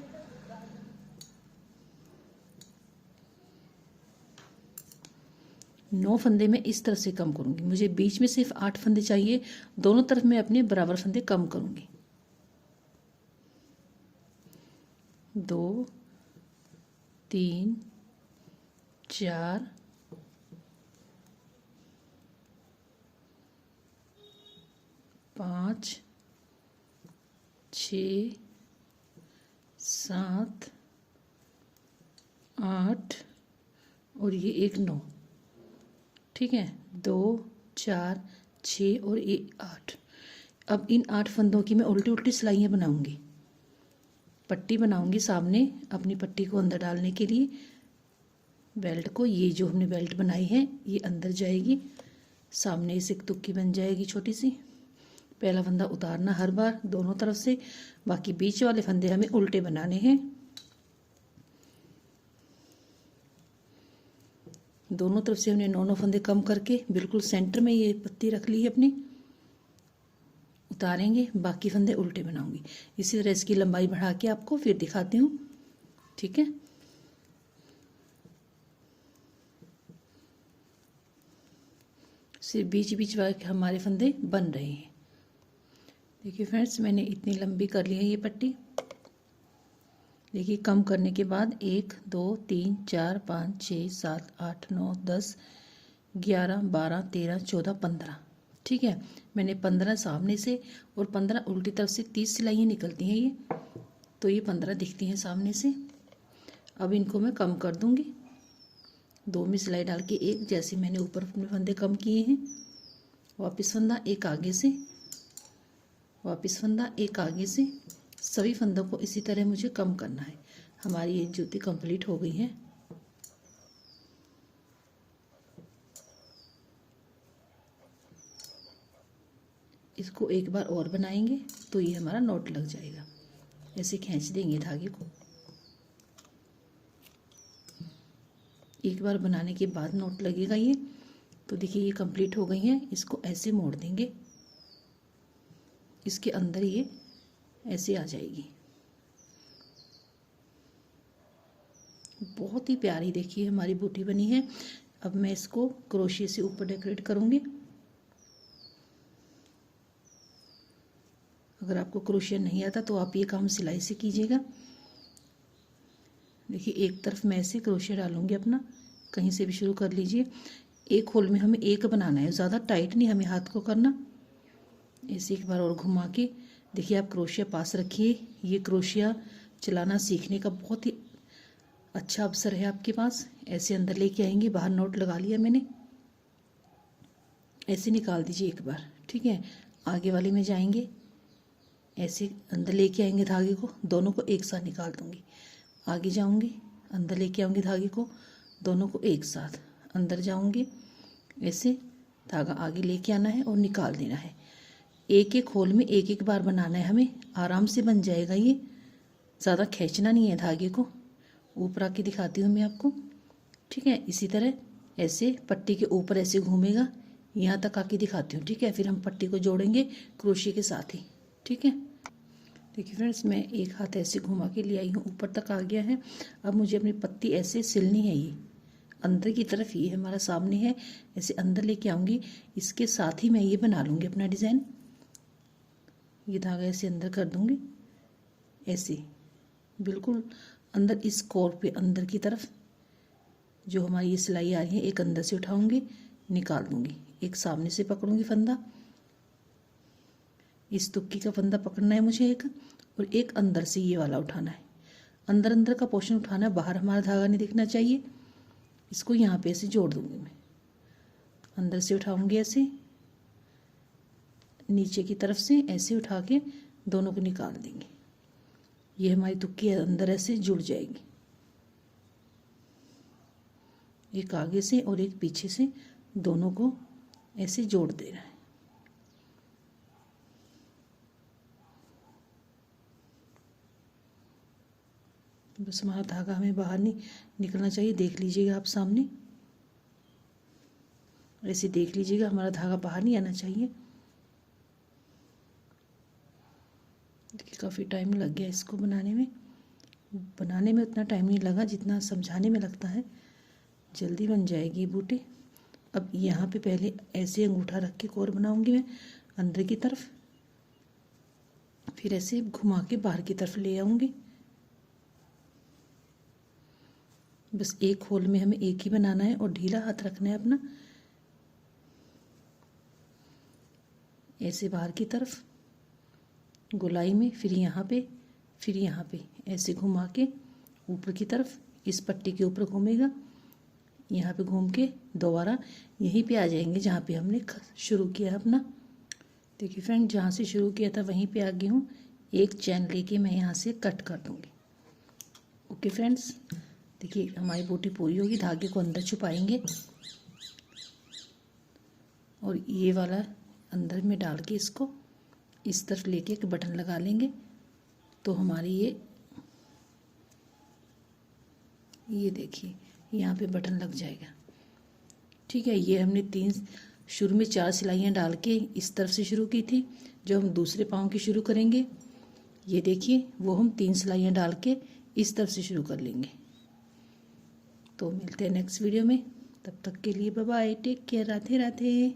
9 फंदे मैं इस तरफ से कम करूँगी, मुझे बीच में सिर्फ 8 फंदे चाहिए, दोनों तरफ मैं अपने बराबर फंदे कम करूँगी। 2 3 4 5 6 7 8 और ये एक 9, ठीक है। 2 4 6 और ये 8। अब इन 8 फंदों की मैं उल्टी उल्टी सिलाइयाँ बनाऊंगी, पट्टी बनाऊंगी सामने अपनी पट्टी को अंदर डालने के लिए। बेल्ट को, ये जो हमने बेल्ट बनाई है ये अंदर जाएगी, सामने इसे एक तुक्की बन जाएगी छोटी सी। पहला फंदा उतारना हर बार दोनों तरफ से, बाकी बीच वाले फंदे हमें उल्टे बनाने हैं। दोनों तरफ से हमने 9 फंदे कम करके बिल्कुल सेंटर में ये पत्ती रख ली है अपनी। उतारेंगे, बाकी फंदे उल्टे बनाऊंगी। इसी तरह इसकी लंबाई बढ़ा के आपको फिर दिखाती हूँ, ठीक है। सिर्फ बीच बीच वाले हमारे फंदे बन रहे हैं। देखिए फ्रेंड्स, मैंने इतनी लंबी कर ली है ये पट्टी। देखिए कम करने के बाद 1 2 3 4 5 6 7 8 9 10 11 12 13 14 15, ठीक है। मैंने 15 सामने से और 15 उल्टी तरफ से, 30 सिलाइयाँ निकलती हैं ये, तो ये 15 दिखती हैं सामने से। अब इनको मैं कम कर दूंगी, 2 में सिलाई डाल के एक, जैसे मैंने ऊपर अपने फंदे कम किए हैं। वापस फंदा एक आगे से, वापस फंदा एक आगे से, सभी फंदों को इसी तरह मुझे कम करना है। हमारी ये जूती कंप्लीट हो गई है। इसको एक बार और बनाएंगे तो ये हमारा नॉट लग जाएगा। ऐसे खींच देंगे धागे को, एक बार बनाने के बाद नॉट लगेगा ये। तो देखिए ये कंप्लीट हो गई है। इसको ऐसे मोड़ देंगे, इसके अंदर ये ऐसे आ जाएगी। बहुत ही प्यारी देखिए हमारी बूटी बनी है। अब मैं इसको क्रोशिया से ऊपर डेकोरेट करूंगी। अगर आपको क्रोशिया नहीं आता तो आप ये काम सिलाई से कीजिएगा। देखिए एक तरफ मैं ऐसे क्रोशिया डालूंगी अपना, कहीं से भी शुरू कर लीजिए। एक होल में हमें एक बनाना है, ज़्यादा टाइट नहीं हमें हाथ को करना। ऐसे एक बार और घुमा के देखिए आप क्रोशिया पास रखिए। ये क्रोशिया चलाना सीखने का बहुत ही अच्छा अवसर है आपके पास। ऐसे अंदर लेके आएंगे, बाहर नोट लगा लिया मैंने, ऐसे निकाल दीजिए एक बार, ठीक है। आगे वाले में जाएंगे, ऐसे अंदर लेके आएंगे धागे को, दोनों को एक साथ निकाल दूंगी। आगे जाऊंगी, अंदर लेके आऊंगी धागे को, दोनों को एक साथ, अंदर जाऊंगी, ऐसे धागा आगे लेके आना है और निकाल देना है। एक एक होल में एक एक बार बनाना है हमें, आराम से बन जाएगा ये, ज़्यादा खींचना नहीं है धागे को। ऊपर आके दिखाती हूँ मैं आपको, ठीक है। इसी तरह ऐसे पट्टी के ऊपर ऐसे घूमेगा, यहाँ तक आके दिखाती हूँ, ठीक है। फिर हम पट्टी को जोड़ेंगे क्रोशिया के साथ ही, ठीक है। देखिए फ्रेंड्स, मैं एक हाथ ऐसे घुमा के ले आई हूँ, ऊपर तक आ गया है। अब मुझे अपनी पत्ती ऐसे सिलनी है, ये अंदर की तरफ ये हमारा सामने है, ऐसे अंदर लेके आऊँगी। इसके साथ ही मैं ये बना लूँगी अपना डिज़ाइन। ये धागा ऐसे अंदर कर दूँगी, ऐसे बिल्कुल अंदर, इस कोर पे अंदर की तरफ जो हमारी ये सिलाई आ रही है, एक अंदर से उठाऊंगी, निकाल दूंगी, एक सामने से पकड़ूंगी फंदा, इस तुक्की का फंदा पकड़ना है मुझे एक, और एक अंदर से ये वाला उठाना है। अंदर अंदर का पोर्शन उठाना है, बाहर हमारा धागा नहीं दिखना चाहिए। इसको यहाँ पे ऐसे जोड़ दूंगी मैं, अंदर से उठाऊंगी ऐसे, नीचे की तरफ से ऐसे उठा के दोनों को निकाल देंगे। ये हमारी तुक्की अंदर ऐसे जुड़ जाएगी, एक आगे से और एक पीछे से, दोनों को ऐसे जोड़ देना है। बस हमारा धागा हमें बाहर नहीं निकलना चाहिए, देख लीजिएगा आप सामने, ऐसे देख लीजिएगा, हमारा धागा बाहर नहीं आना चाहिए। देखिए काफ़ी टाइम लग गया इसको बनाने में उतना टाइम नहीं लगा जितना समझाने में लगता है। जल्दी बन जाएगी बूटी। अब यहाँ पे पहले ऐसे अंगूठा रख के कोर बनाऊंगी मैं अंदर की तरफ, फिर ऐसे घुमा के बाहर की तरफ ले आऊंगी। बस एक होल में हमें एक ही बनाना है और ढीला हाथ रखना है अपना। ऐसे बाहर की तरफ गोलाई में, फिर यहाँ पे, फिर यहाँ पे ऐसे घुमा के ऊपर की तरफ, इस पट्टी के ऊपर घूमेगा, यहाँ पे घूम के दोबारा यहीं पे आ जाएंगे जहाँ पे हमने शुरू किया अपना। देखिए फ्रेंड, जहाँ से शुरू किया था वहीं पे आ गई हूँ। एक चैन लेके मैं यहाँ से कट कर दूँगी। ओके फ्रेंड्स, देखिए हमारी बूटी पूरी होगी। धागे को अंदर छुपाएंगे और ये वाला अंदर में डाल के इसको इस तरफ लेके एक बटन लगा लेंगे तो हमारी ये देखिए यहाँ पे बटन लग जाएगा। ठीक है, ये हमने शुरू में 4 सिलाइयाँ डाल के इस तरफ से शुरू की थी। जो हम दूसरे पाँव की शुरू करेंगे, ये देखिए वो हम 3 सिलाइयाँ डाल के इस तरफ से शुरू कर लेंगे। तो मिलते हैं नेक्स्ट वीडियो में, तब तक के लिए bye bye, take care, Radhe Radhe.